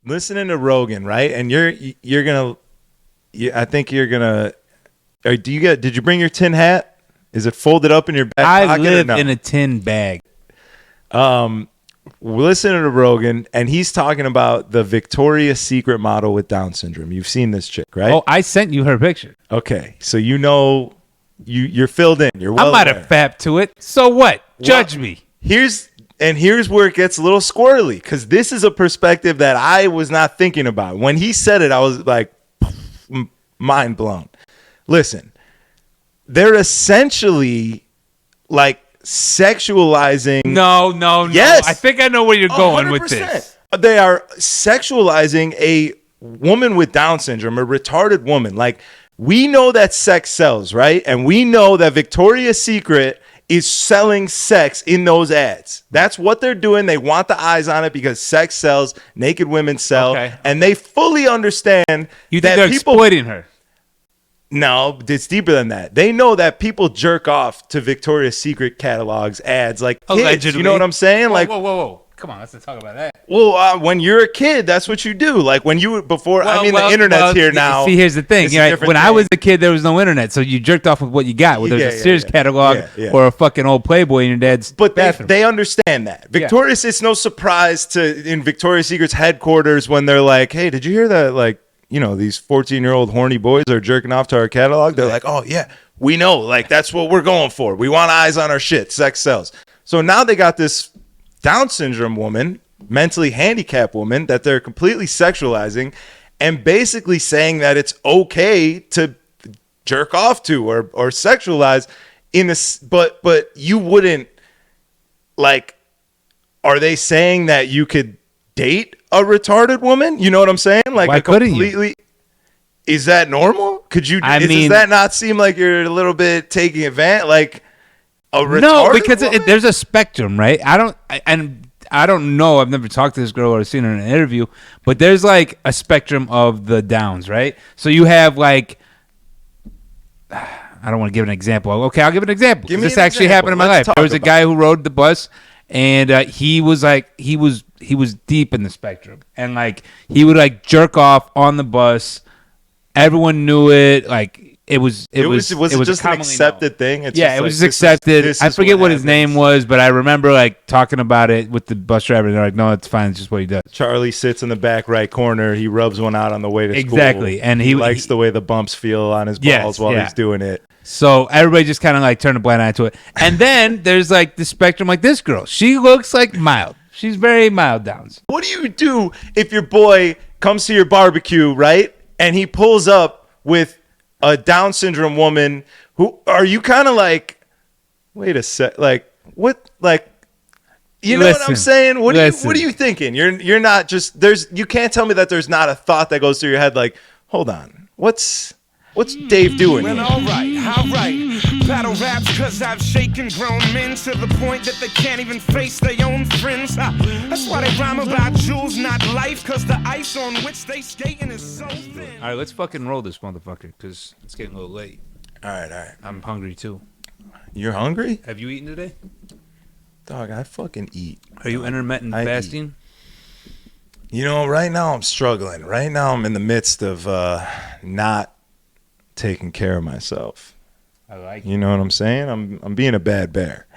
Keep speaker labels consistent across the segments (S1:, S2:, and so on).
S1: listening to Rogan, right? And you're gonna, I think you're gonna. Did you bring your tin hat? Is it folded up in your back pocket?
S2: I live
S1: or no?
S2: in a tin bag.
S1: We're listening to Rogan, and he's talking about the Victoria's Secret model with Down syndrome. You've seen this chick, right?
S2: Oh, I sent you her picture.
S1: Okay, so you know you're filled in. You're well
S2: I might have fapped to it. So what? Judge me.
S1: Here's where it gets a little squirrely, because this is a perspective that I was not thinking about. When he said it, I was like, mind blown. Listen, they're essentially like sexualizing.
S2: No.
S1: Yes.
S2: I think I know where you're going with this.
S1: They are sexualizing a woman with Down syndrome, a retarded woman. Like, we know that sex sells, right? And we know that Victoria's Secret is selling sex in those ads. That's what they're doing. They want the eyes on it because sex sells, naked women sell,
S2: Okay.
S1: and they fully understand
S2: You think
S1: that
S2: they're
S1: people
S2: exploiting her?
S1: No, it's deeper than that. They know that people jerk off to Victoria's Secret catalogs, ads, like kids.
S2: Allegedly.
S1: You know what I'm saying?
S2: Whoa. Come on, let's not talk about that.
S1: Well, when you're a kid, that's what you do. Like when you the internet's here now.
S2: See, here's the thing. When I was a kid, there was no internet, so you jerked off with what you got. Whether it was a Sears catalog or a fucking old Playboy in your dad's bathroom.
S1: They understand that. Victoria's, it's no surprise in Victoria's Secret's headquarters when they're like, "Hey, did you hear that? Like, these 14-year-old horny boys are jerking off to our catalog." They're like, "Oh yeah, we know. Like that's what we're going for. We want eyes on our shit. Sex sells." So now they got this Down syndrome woman, mentally handicapped woman, that they're completely sexualizing and basically saying that it's okay to jerk off to or sexualize in this, but you wouldn't, like, are they saying that you could date a retarded woman? You know what I'm saying? Like,
S2: why couldn't you?
S1: Is that normal? Could you? Does that not seem like you're a little bit taking advantage? Like,
S2: no, because there's a spectrum, right? I don't know. I've never talked to this girl or seen her in an interview, but there's like a spectrum of the Downs, right? So you have like, I don't want to give an example. Okay, I'll give an example. This actually happened in my life. There was a guy who rode the bus, and he was deep in the spectrum, and like he would like jerk off on the bus. Everyone knew it. Like. It was
S1: just an accepted thing.
S2: It was just accepted. I forget what his name was, but I remember like talking about it with the bus driver. And they're like, "No, it's fine. It's just what he does."
S1: Charlie sits in the back right corner. He rubs one out on the way to school.
S2: Exactly, and he
S1: likes the way the bumps feel on his balls while he's doing it.
S2: So everybody just kind of like turned a blind eye to it. And then there's like the spectrum, like this girl. She looks like mild. She's very mild Downs.
S1: What do you do if your boy comes to your barbecue, right, and he pulls up with a Down syndrome woman? Who are you kind of like, wait a sec, like what, like, you know what I'm saying? What are you thinking? You're not just, you can't tell me that there's not a thought that goes through your head like, hold on, what's Dave doing?
S3: Well, all right. Battle raps cause I've shaken grown men to the point that they can't even face their own friends. That's why they rhyme about jewels, not life, cause the ice on which they skating is so thin.
S2: All right, let's fucking roll this motherfucker because it's getting a little late.
S1: All right.
S2: I'm hungry too.
S1: You're hungry?
S2: Have you eaten today?
S1: Dog, I fucking eat.
S2: Are you intermittent fasting?
S1: Right now I'm struggling. Right now I'm in the midst of not taking care of myself.
S2: I like it.
S1: You know what I'm saying? I'm being a bad bear.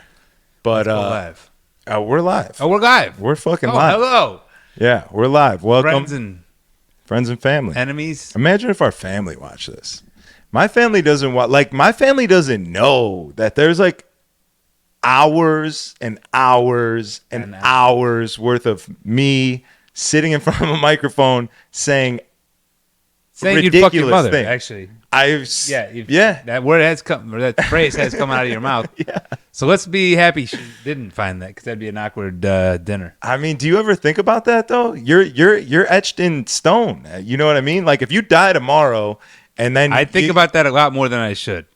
S1: But
S2: live.
S1: We're live.
S2: Oh, we're live.
S1: We're fucking live.
S2: Hello.
S1: Yeah, we're live. Welcome.
S2: Friends
S1: and family.
S2: Enemies.
S1: Imagine if our family watched this. My family doesn't watch, like, my family doesn't know that there's like hours and hours and hours worth of me sitting in front of a microphone saying
S2: you'd fuck your mother,
S1: thing.
S2: actually.
S1: That
S2: word has come, or that phrase has come out of your mouth.
S1: Yeah.
S2: So let's be happy she didn't find that, because that'd be an awkward dinner.
S1: I mean, do you ever think about that though? You're etched in stone. You know what I mean? Like if you die tomorrow, and then
S2: I think about that a lot more than I should.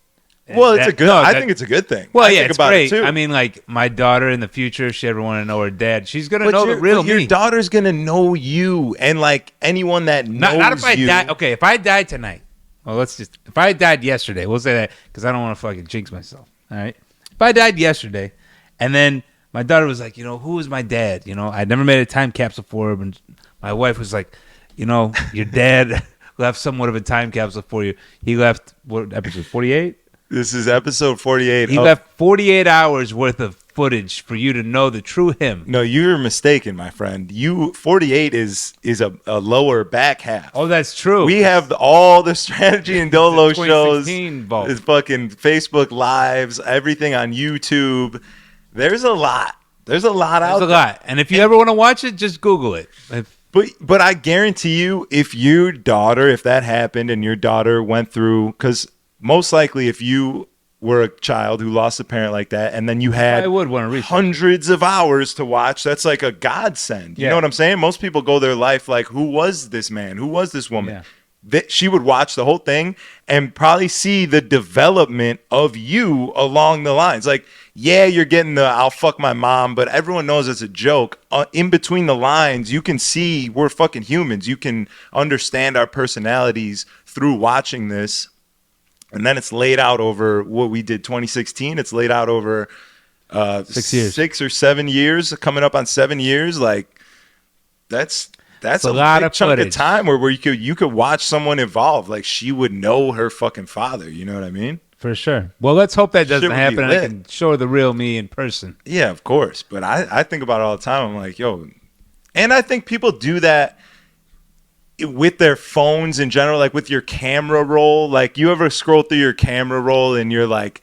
S1: Well, I think it's a good thing.
S2: Well,
S1: I think
S2: it's
S1: about
S2: great.
S1: it too.
S2: I mean, like my daughter in the future, if she ever want to know her dad, she's gonna know the real me.
S1: Your daughter's gonna know you, and like anyone that knows
S2: not if I
S1: you.
S2: die. Okay, if I died tonight, well, if I died yesterday, we'll say that because I don't want to fucking jinx myself. All right, if I died yesterday, and then my daughter was like, who is my dad? I'd never made a time capsule for her, My wife was like, your dad left somewhat of a time capsule for you. He left, what episode, 48?
S1: This is episode 48.
S2: He left 48 hours worth of footage for you to know the true him.
S1: No, you're mistaken, my friend. 48 is a lower back half.
S2: Oh, that's true.
S1: We have all the strategy and Dolo shows,
S2: vault.
S1: his fucking Facebook lives, everything on YouTube. There's a lot. There's a lot out there.
S2: There's a lot. And if you ever want to watch it, just Google it.
S1: But I guarantee you, if that happened and your daughter went through, because most likely if you were a child who lost a parent like that, and then you had
S2: I would want to research
S1: hundreds of hours to watch, that's like a godsend. You know what I'm saying? Most people go their life like, who was this man? Who was this woman?
S2: Yeah.
S1: She would watch the whole thing and probably see the development of you along the lines. Like, yeah, you're getting the I'll fuck my mom, but everyone knows it's a joke. In between the lines, you can see we're fucking humans. You can understand our personalities through watching this. And then it's laid out over what we did 2016. It's laid out over
S2: 6 years.
S1: 6 or 7 years, coming up on 7 years. Like, that's a
S2: lot
S1: big
S2: of
S1: chunk
S2: footage.
S1: of time where you could watch someone evolve. Like, she would know her fucking father. You know what I mean?
S2: For sure. Well, let's hope that doesn't
S1: Shit would be
S2: happen and I
S1: lit.
S2: can show her the real me in person.
S1: Yeah, of course. But I think about it all the time. I'm like, yo. And I think people do that with their phones in general, like with your camera roll. Like, you ever scroll through your camera roll and you're like,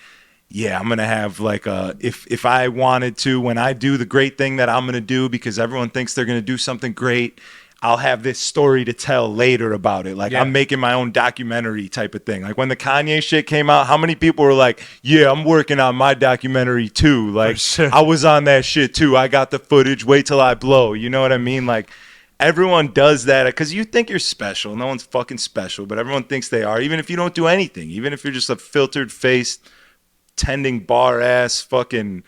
S1: yeah, I'm going to have like if I wanted to, when I do the great thing that I'm going to do because everyone thinks they're going to do something great, I'll have this story to tell later about it. Like, I'm making my own documentary type of thing. Like, when the Kanye shit came out, how many people were like, yeah, I'm working on my documentary too. Like,
S2: sure.
S1: I was on that shit too. I got the footage. Wait till I blow. You know what I mean? Like, everyone does that because you think you're special. No one's fucking special, but everyone thinks they are, even if you don't do anything. Even if you're just a filtered-faced, tending bar-ass fucking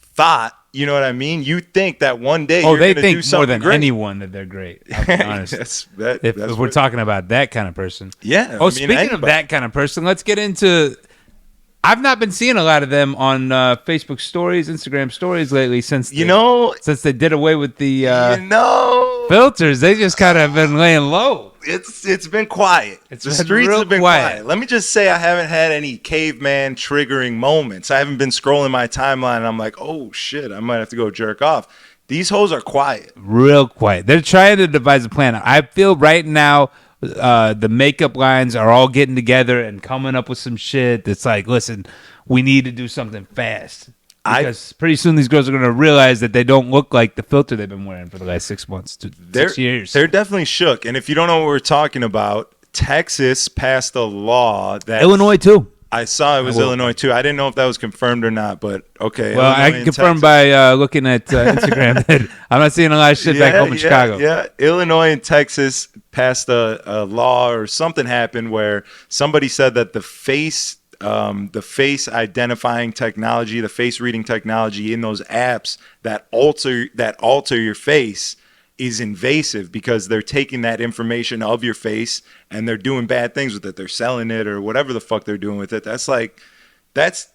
S1: thought. You know what I mean? You think that one day you're
S2: they
S1: going to
S2: think
S1: do something
S2: more than
S1: great.
S2: anyone that they're great. I'll be honest. If we're
S1: what-
S2: talking about that kind of person.
S1: Yeah.
S2: Oh, speaking of that kind of person, let's get into. I've not been seeing a lot of them on Facebook stories, Instagram stories lately since they did away with the filters. They just kind of been laying low.
S1: It's been quiet. The streets have been quiet. Let me just say I haven't had any caveman triggering moments. I haven't been scrolling my timeline and I'm like, oh shit, I might have to go jerk off. These hoes are quiet.
S2: Real quiet. They're trying to devise a plan. I feel right now the makeup lines are all getting together and coming up with some shit that's like, listen, we need to do something fast. Because pretty soon these girls are going to realize that they don't look like the filter they've been wearing for the last 6 months to 6 years.
S1: They're definitely shook. And if you don't know what we're talking about, Texas passed a law that...
S2: Illinois, too.
S1: I saw it was Illinois, too. I didn't know if that was confirmed or not, but okay.
S2: Well,
S1: Illinois
S2: I can confirm by looking at Instagram that I'm not seeing a lot of shit back home in Chicago.
S1: Yeah, Illinois and Texas passed a law or something happened where somebody said that the face identifying technology, the face reading technology in those apps that alter your face is invasive because they're taking that information of your face and they're doing bad things with it. They're selling it or whatever the fuck they're doing with it. That's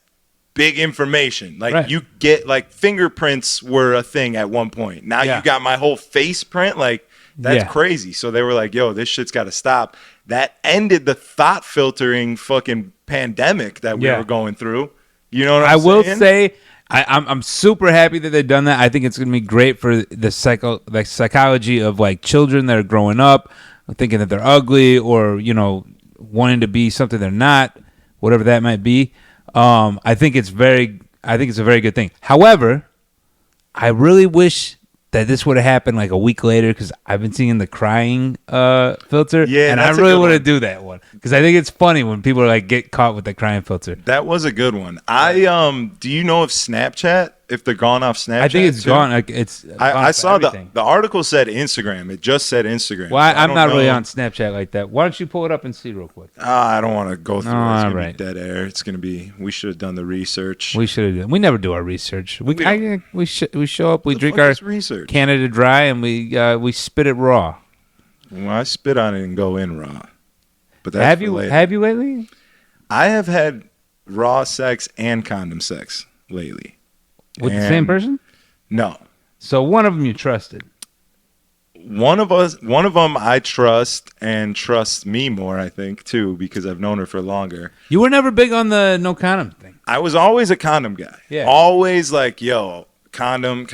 S1: big information. Like, right. You get, like, fingerprints were a thing at one point. Now you got my whole face print. Like, that's crazy. So they were like, yo, this shit's got to stop. That ended the thought filtering fucking pandemic that we were going through. You know what I'm saying?
S2: I will say, I'm super happy that they've done that. I think it's going to be great for the psychology of, like, children that are growing up, thinking that they're ugly or, wanting to be something they're not, whatever that might be. I think it's a very good thing. However, I really wish that this would have happened like a week later because I've been seeing the crying filter. Yeah, and I really want to do that one because I think it's funny when people are like get caught with the crying filter.
S1: That was a good one. Do you know if Snapchat, if they're gone off Snapchat?
S2: I think it's gone. Like
S1: I saw the article said Instagram. It just said Instagram.
S2: Well, I'm not really on Snapchat like that. Why don't you pull it up and see real quick?
S1: I don't want to go through it. It's going to be dead air. It's going to be. We should have done the research.
S2: We should have done. We never do our research. We show up. We drink our
S1: research.
S2: Canada Dry and we spit it raw.
S1: Well, I spit on it and go in raw. But that's
S2: have you lately?
S1: I have had raw sex and condom sex lately.
S2: With the same person?
S1: No.
S2: So one of them you trusted.
S1: one of them I trust and trusts me more, I think, too, because I've known her for longer.
S2: You were never big on the no condom thing.
S1: I was always a condom guy.
S2: Yeah.
S1: Always like, yo, condom,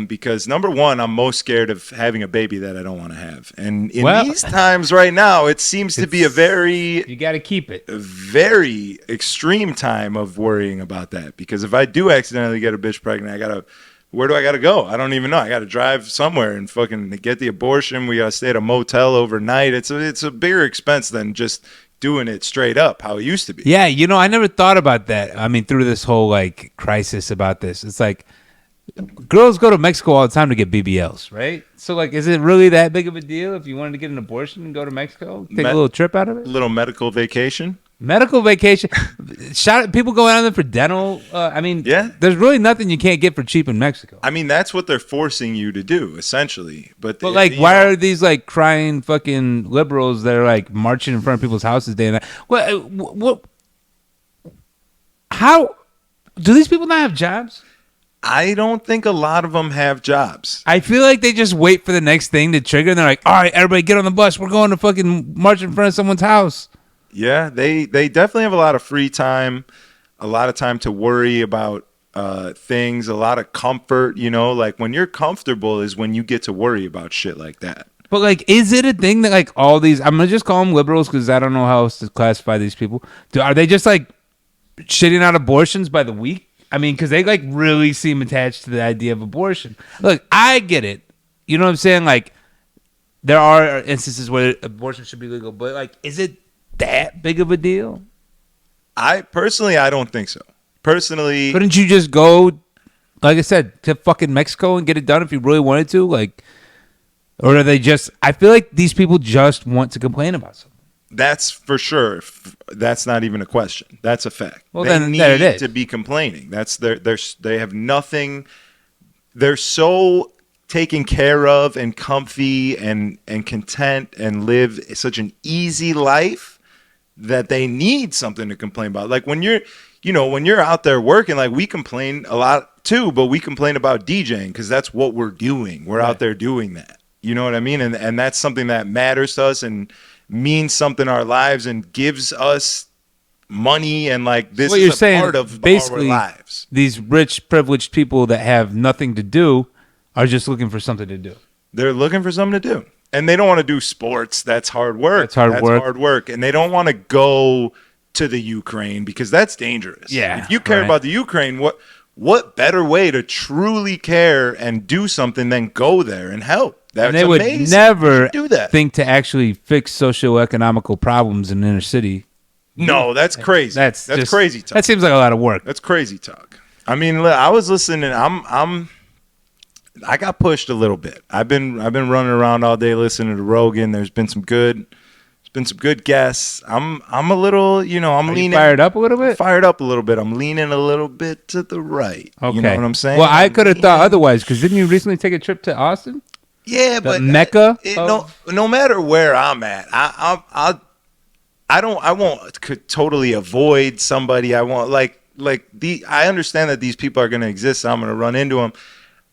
S1: because number one, I'm most scared of having a baby that I don't want to have. And in these times right now, it seems to be
S2: you got to keep it.
S1: A very extreme time of worrying about that. Because if I do accidentally get a bitch pregnant, where do I got to go? I don't even know. I got to drive somewhere and fucking get the abortion. We got to stay at a motel overnight. It's a bigger expense than just doing it straight up how it used to be.
S2: Yeah, I never thought about that. I mean, through this whole like crisis about this, it's like girls go to Mexico all the time to get BBLs, right? So like, is it really that big of a deal if you wanted to get an abortion and go to Mexico, take a little trip out of it?
S1: A little medical vacation.
S2: Medical vacation. People go out there for dental. There's really nothing you can't get for cheap in Mexico.
S1: I mean, that's what they're forcing you to do, essentially. But
S2: like, why are these like crying fucking liberals that are like marching in front of people's houses day and night? What? How do these people not have jobs?
S1: I don't think a lot of them have jobs.
S2: I feel like they just wait for the next thing to trigger, and they're like, "All right, everybody, get on the bus. We're going to fucking march in front of someone's house."
S1: Yeah, they definitely have a lot of free time, a lot of time to worry about things, a lot of comfort, like when you're comfortable is when you get to worry about shit like that.
S2: But like, is it a thing that like all these, I'm going to just call them liberals because I don't know how else to classify these people. Are they just like shitting out abortions by the week? I mean, because they like really seem attached to the idea of abortion. Look, I get it. You know what I'm saying? Like, there are instances where abortion should be legal, but like, is it that big of a deal? I
S1: don't think so. Personally,
S2: couldn't you just go, like I said, to fucking Mexico and get it done if you really wanted to? Like, or are they just? I feel like these people just want to complain about something.
S1: That's for sure. That's not even a question. That's a fact.
S2: Well,
S1: they
S2: then
S1: need
S2: there it is.
S1: to be complaining. That's they have nothing. They're so taken care of and comfy and content and live such an easy life that they need something to complain about. Like when you're out there working, like we complain a lot too, but we complain about DJing because that's what we're doing. We're out there doing that. You know what I mean? And that's something that matters to us and means something in our lives and gives us money, and like this is a part of
S2: basically
S1: our lives.
S2: These rich, privileged people that have nothing to do are just looking for something to do.
S1: They're looking for something to do. And they don't want to do sports. That's hard work.
S2: That's hard work.
S1: And they don't want to go to the Ukraine because that's dangerous.
S2: Yeah.
S1: If you care about the Ukraine, what better way to truly care and do something than go there and help? That's
S2: and they would
S1: amazing.
S2: never
S1: do that.
S2: think to actually fix socioeconomical problems in the inner city.
S1: No, that's crazy. That's just crazy talk.
S2: That seems like a lot of work.
S1: That's crazy talk. I mean, I was listening. I got pushed a little bit. I've been running around all day listening to Rogan. There's been some good guests. I'm a little, I'm leaning.
S2: You fired up a little bit?
S1: Fired up a little bit. I'm leaning a little bit to the right.
S2: Okay.
S1: You know what I'm saying?
S2: Well, I could have thought otherwise because didn't you recently take a trip to Austin?
S1: Yeah, but
S2: Mecca.
S1: No matter where I'm at, I won't totally avoid somebody. I won't I understand that these people are going to exist. So I'm going to run into them.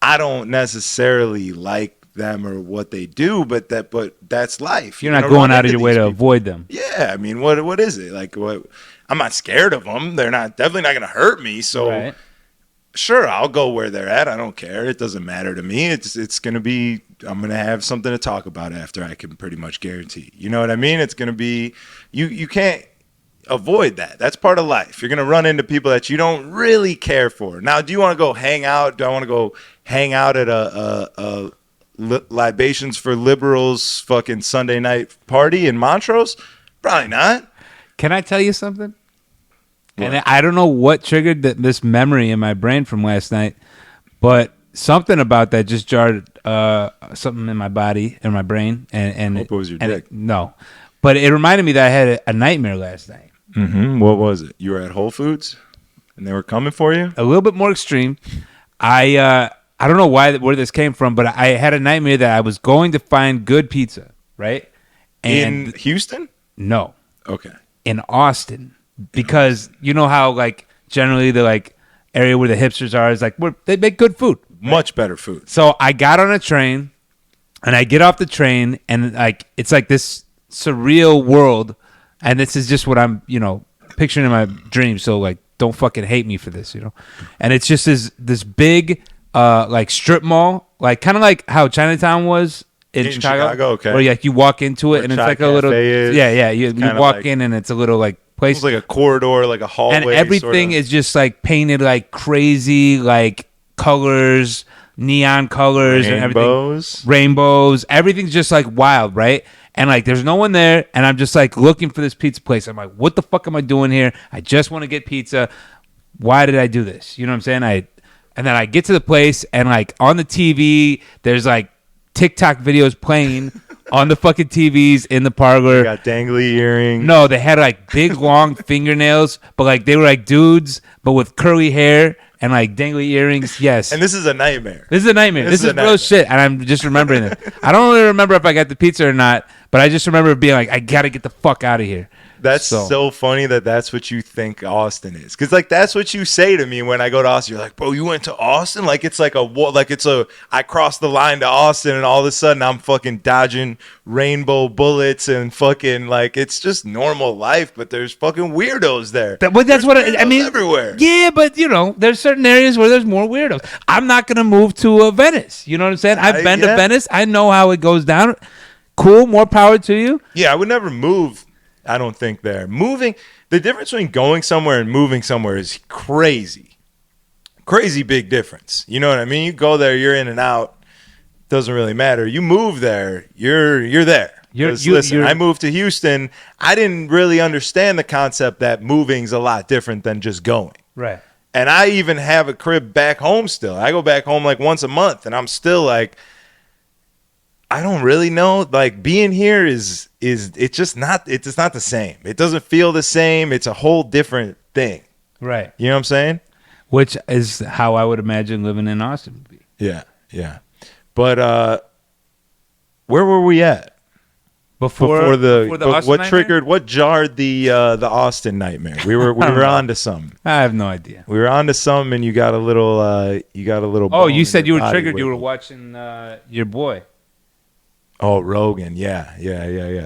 S1: I don't necessarily like them or what they do, but that's life.
S2: You're not going out of your way to avoid them.
S1: Yeah, I mean, what is it like? What? I'm not scared of them. They're definitely not going to hurt me. So.
S2: Right.
S1: Sure, I'll go where they're at. I don't care. It doesn't matter to me. It's going to be, I'm going to have something to talk about after, I can pretty much guarantee. You know what I mean? It's going to be, you can't avoid that. That's part of life. You're going to run into people that you don't really care for. Now, do you want to go hang out? Do I want to go hang out at a Libations for Liberals fucking Sunday night party in Montrose? Probably not.
S2: Can I tell you something? And I don't know what triggered this memory in my brain from last night, but something about that just jarred something in my body, in my brain. And
S1: I hope it was your dick.
S2: No. But it reminded me that I had a nightmare last night.
S1: Mm-hmm. What was it? You were at Whole Foods and they were coming for you?
S2: A little bit more extreme. I don't know where this came from, but I had a nightmare that I was going to find good pizza, right? And
S1: in Houston?
S2: No.
S1: Okay.
S2: In Austin. Because you know how like generally the like area where the hipsters are is like they make good food,
S1: much better food.
S2: So I got on a train And I get off the train, and like it's like this surreal world, and this is just what I'm, picturing in my dreams. So like, don't fucking hate me for this, And it's just this big, like strip mall, like kind of like how Chinatown was in Chicago.
S1: Okay.
S2: Where like you walk into it, and it's like a little, you walk in, and it's a little like place,
S1: it's like a corridor, like a hallway,
S2: and everything is just like painted like crazy, like colors. Neon colors and everything, rainbows, everything's just like wild, right? And like there's no one there, and I'm just like looking for this pizza place. I'm like, what the fuck am I doing here? I just want to get pizza. Why did I do this? You know what I'm saying? And then I get to the place, and like on the TV there's like TikTok videos playing on the fucking TVs in the parlor.
S1: You got dangly earrings.
S2: No, they had like big long fingernails, but like they were like dudes but with curly hair and like dangly earrings. Yes.
S1: And this is a nightmare.
S2: This is a nightmare. This is real shit. And I'm just remembering it. I don't really remember if I got the pizza or not, but I just remember being like, I got to get the fuck out of here.
S1: That's so funny that's what you think Austin is. Because, like, that's what you say to me when I go to Austin. You're like, bro, you went to Austin? Like, it's like I crossed the line to Austin, and all of a sudden I'm fucking dodging rainbow bullets and fucking, like, it's just normal life, but there's fucking weirdos there.
S2: But that's what I mean.
S1: Everywhere.
S2: Yeah, but, there's certain areas where there's more weirdos. I'm not going to move to Venice. You know what I'm saying? I've been to Venice. I know how it goes down. Cool. More power to you.
S1: Yeah, I would never move. I don't think there. Moving, the difference between going somewhere and moving somewhere is crazy. Crazy big difference. You know what I mean? You go there, you're in and out. Doesn't really matter. You move there, you're there. Listen, I moved to Houston. I didn't really understand the concept that moving's a lot different than just going.
S2: Right.
S1: And I even have a crib back home still. I go back home like once a month, and I'm still like, I don't really know. Like, being here is it's just not the same. It doesn't feel the same. It's a whole different thing.
S2: Right.
S1: You know what I'm saying?
S2: Which is how I would imagine living in Austin would be.
S1: Yeah, yeah. But where were we at? Before the Austin what jarred the Austin nightmare? We were on to something.
S2: I have no idea.
S1: We were on to something, and you got a little
S2: Oh, you said you were triggered. You were watching your boy.
S1: Oh, Rogan. Yeah.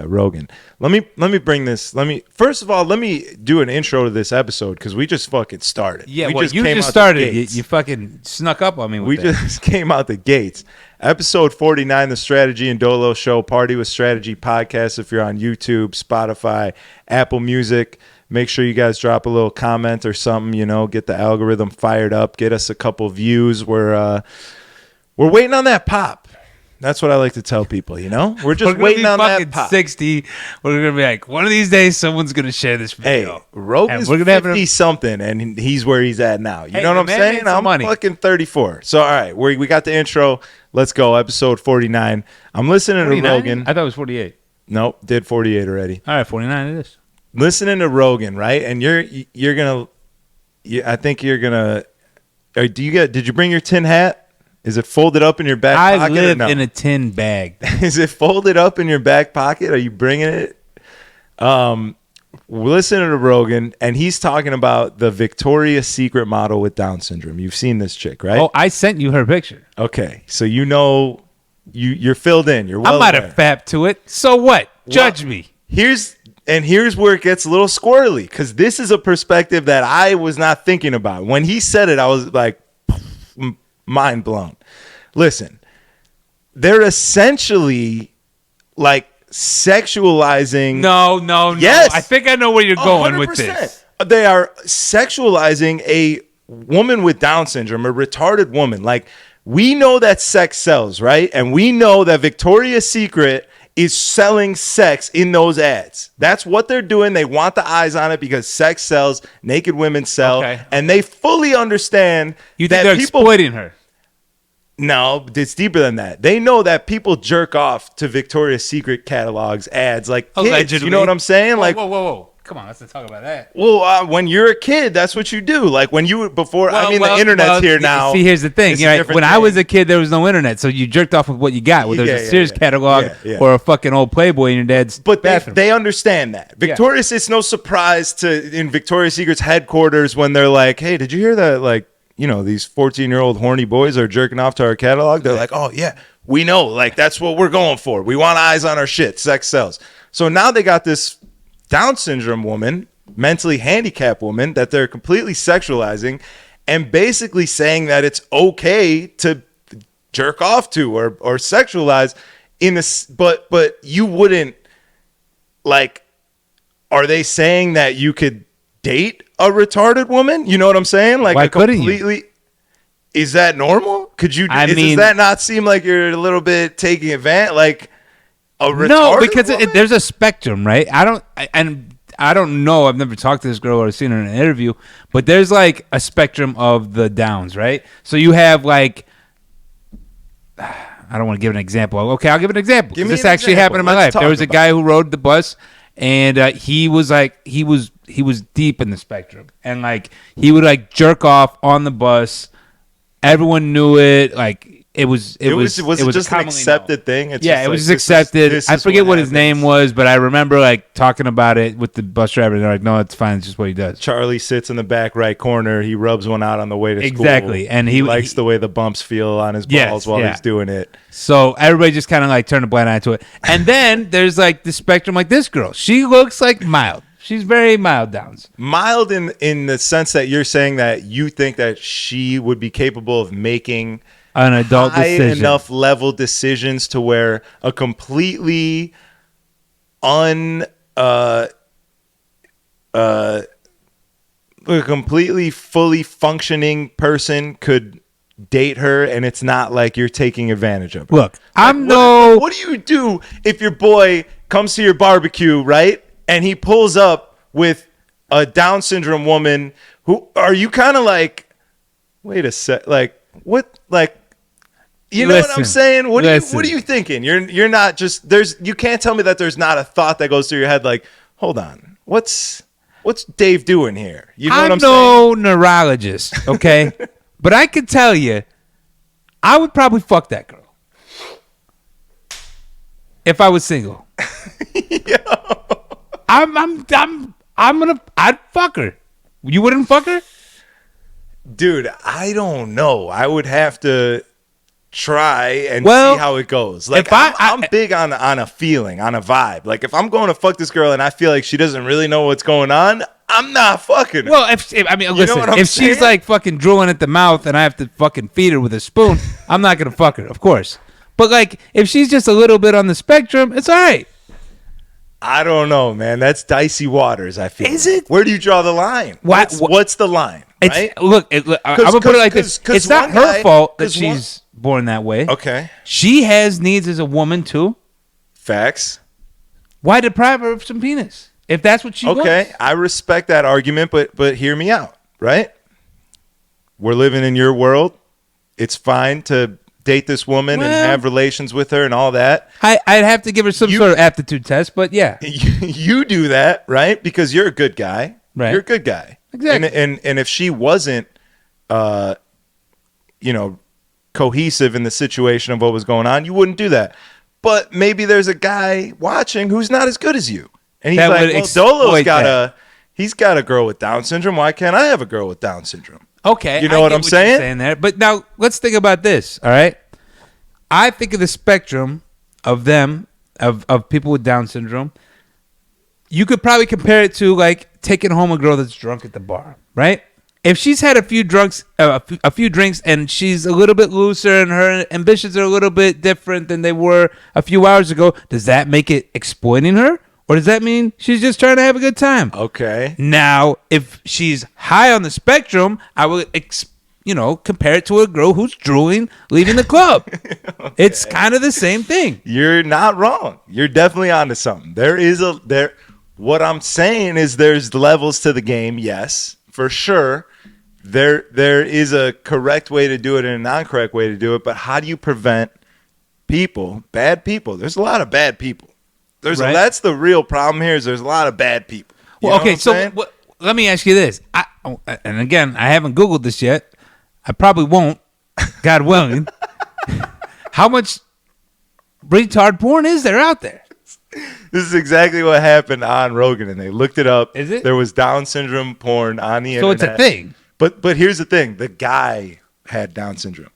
S1: Rogan. Let me bring this. First of all, let me do an intro to this episode, because we just fucking started.
S2: Yeah, you just started. You fucking snuck up on me with that.
S1: Just came out the gates. Episode 49, the Strategy and Dolo Show, Party with Strategy podcast. If you're on YouTube, Spotify, Apple Music, make sure you guys drop a little comment or something, get the algorithm fired up, get us a couple views. We're waiting on that pop. That's what I like to tell people, We're just waiting on that pop.
S2: 60. We're going to be like, one of these days, someone's going to share this video.
S1: Hey, Rogan's 50-something, and he's where he's at now. You know what I'm saying? I'm fucking 34. So, all right, we got the intro. Let's go. Episode 49. I'm listening
S2: 49?
S1: to Rogan.
S2: I thought it was 48.
S1: Nope, did 48 already.
S2: All right, 49 it is.
S1: Listening to Rogan, right? And you're going to, I think you're going to, did you bring your tin hat? Is it folded up in your back pocket?
S2: I live in a tin bag.
S1: Is it folded up in your back pocket? Are you bringing it? Listening to Rogan, and he's talking about the Victoria's Secret model with Down syndrome. You've seen this chick, right?
S2: Oh, I sent you her picture.
S1: Okay, so you're filled in. You're well
S2: I might have fapped to it. So what? Judge me.
S1: Here's where it gets a little squirrely, because this is a perspective that I was not thinking about. When he said it, I was like, mind blown. Listen, they're essentially like sexualizing.
S2: No.
S1: Yes.
S2: I think I know where you're going 100%. With this.
S1: They are sexualizing a woman with Down syndrome, a retarded woman. Like, we know that sex sells, right? And we know that Victoria's Secret is selling sex in those ads. That's what they're doing. They want the eyes on it because sex sells, naked women sell, and they fully understand
S2: you think they're exploiting her.
S1: No, it's deeper than that. They know that people jerk off to Victoria's Secret catalogs, ads, like kids. Allegedly. You know what I'm saying?
S2: Whoa. Come on, let's not talk about that.
S1: Well, when you're a kid, that's what you do. Like, when you the internet's here now.
S2: See, here's the thing. When I was a kid, there was no internet, so you jerked off with what you got. Whether there's a Sears catalog or a fucking old Playboy in your dad's bathroom.
S1: They understand that. Victoria's, it's no surprise in Victoria's Secret's headquarters when they're like, "Hey, did you hear that? Like, these 14-year-old horny boys are jerking off to our catalog. They're like, oh yeah, we know, like that's what we're going for. We want eyes on our shit. Sex sells. So now they got this Down syndrome woman, mentally handicapped woman that they're completely sexualizing and basically saying that it's okay to jerk off to or sexualize in this, but you wouldn't, like, are they saying that you could date a retarded woman? You know what I'm saying? Like,
S2: why couldn't you?
S1: Is that normal? Could you?
S2: I mean,
S1: does that not seem like you're a little bit taking advantage? Like a retarded
S2: No, because
S1: woman?
S2: there's a spectrum, right? I don't know. I've never talked to this girl or seen her in an interview, but there's like a spectrum of the downs, right? So you have like, I don't want to give an example. Okay, I'll give an example. This actually happened in my life. There was a guy who rode the bus, and he was deep in the spectrum, and like he would like jerk off on the bus. Everyone knew it. Like was it
S1: just an accepted thing?
S2: It was just accepted. I forget what his name was, but I remember like talking about it with the bus driver. And they're like, "No, it's fine. It's just what he does."
S1: Charlie sits in the back right corner. He rubs one out on the way to school.
S2: Exactly, and he
S1: likes the way the bumps feel on his balls while he's doing it.
S2: So everybody just kind of like turned a blind eye to it. And then there's like the spectrum, like this girl. She looks like mild. She's very mild downs.
S1: Mild in the sense that you're saying that you think that she would be capable of making
S2: an adult decision,
S1: enough level decisions to where a completely fully functioning person could date her, and it's not like you're taking advantage of her.
S2: Look,
S1: what do you do if your boy comes to your barbecue, right? And he pulls up with a Down syndrome woman who, are you kind of like, wait a sec, like, what, like, you know what I'm saying? What are you thinking? You're not just, you can't tell me that there's not a thought that goes through your head like, hold on, what's Dave doing here? You know what I'm saying?
S2: I'm no neurologist, okay? But I could tell you, I would probably fuck that girl if I was single. I'd fuck her. You wouldn't fuck her?
S1: Dude, I don't know. I would have to try and see how it goes. Like, I'm big on a feeling, on a vibe. Like, if I'm going to fuck this girl and I feel like she doesn't really know what's going on, I'm not fucking her.
S2: Well, if she's like fucking drooling at the mouth and I have to fucking feed her with a spoon, I'm not gonna fuck her, of course. But like, if she's just a little bit on the spectrum, it's all right.
S1: I don't know, man. That's dicey waters, I feel.
S2: Is it?
S1: Where do you draw the line? What's the line? Right?
S2: I'm gonna put it like this. It's not her fault that she's born that way.
S1: Okay.
S2: She has needs as a woman too.
S1: Facts.
S2: Why deprive her of some penis? If that's what she wants.
S1: Okay, I respect that argument, but hear me out, right? We're living in your world. It's fine to date this woman and have relations with her and all that.
S2: I'd have to give her some sort of aptitude test, but yeah.
S1: You do that, right? Because you're a good guy.
S2: Right.
S1: You're a good guy.
S2: Exactly.
S1: And if she wasn't, cohesive in the situation of what was going on, you wouldn't do that. But maybe there's a guy watching who's not as good as you. And he's like, Dolo's got a girl with Down syndrome. Why can't I have a girl with Down syndrome?
S2: Okay.
S1: You know what I'm saying?
S2: There. But now let's think about this, all right? I think of the spectrum of them, of people with Down syndrome. You could probably compare it to like taking home a girl that's drunk at the bar, right? If she's had a few drinks and she's a little bit looser and her ambitions are a little bit different than they were a few hours ago, does that make it exploiting her? Or does that mean she's just trying to have a good time?
S1: Okay.
S2: Now, if she's high on the spectrum, I would, compare it to a girl who's drooling, leaving the club. Okay. It's kind of the same thing.
S1: You're not wrong. You're definitely onto something. What I'm saying is there's levels to the game. Yes, for sure. There is a correct way to do it and a non-correct way to do it. But how do you prevent bad people? There's a lot of bad people. That's the real problem here. Is there's a lot of bad people.
S2: Well, okay, so let me ask you this. And again, I haven't Googled this yet. I probably won't, God willing. How much retard porn is there out there?
S1: This is exactly what happened on Rogan, and they looked it up.
S2: Is it?
S1: There was Down syndrome porn on the internet.
S2: So it's a thing.
S1: But here's the thing: the guy had Down syndrome,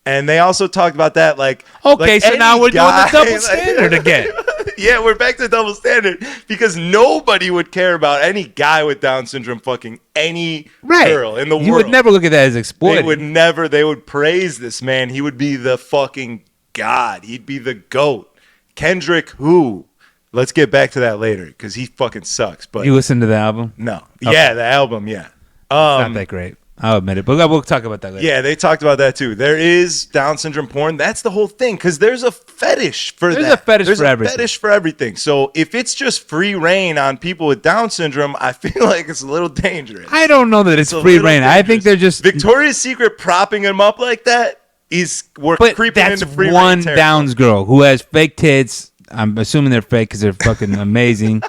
S1: and they also talked about that. Like,
S2: okay,
S1: like
S2: so now we're doing the double
S1: like-
S2: standard again.
S1: Yeah, we're back to double standard because nobody would care about any guy with Down syndrome fucking any girl in the world.
S2: You would never look at that as exploiting.
S1: They would never. They would praise this man. He would be the fucking god. He'd be the GOAT. Kendrick, who? Let's get back to that later because he fucking sucks. But
S2: you listen to the album?
S1: no,
S2: Okay.
S1: yeah, the album, yeah.
S2: Not that great. I'll admit it, but we'll talk about that later.
S1: Yeah, they talked about that too. There is Down syndrome porn. That's the whole thing because there's a fetish for
S2: There's
S1: that.
S2: a fetish
S1: There's
S2: for
S1: a
S2: everything.
S1: fetish for everything. So if it's just free reign on people with Down syndrome, I feel like it's a little dangerous.
S2: I don't know that it's
S1: a
S2: free
S1: little
S2: reign. I think
S1: dangerous.
S2: they're just
S1: Victoria's Secret propping him up like that is we're
S2: But
S1: creeping
S2: that's
S1: into free
S2: one
S1: reign territory.
S2: Downs girl who has fake tits. I'm assuming they're fake because they're fucking amazing.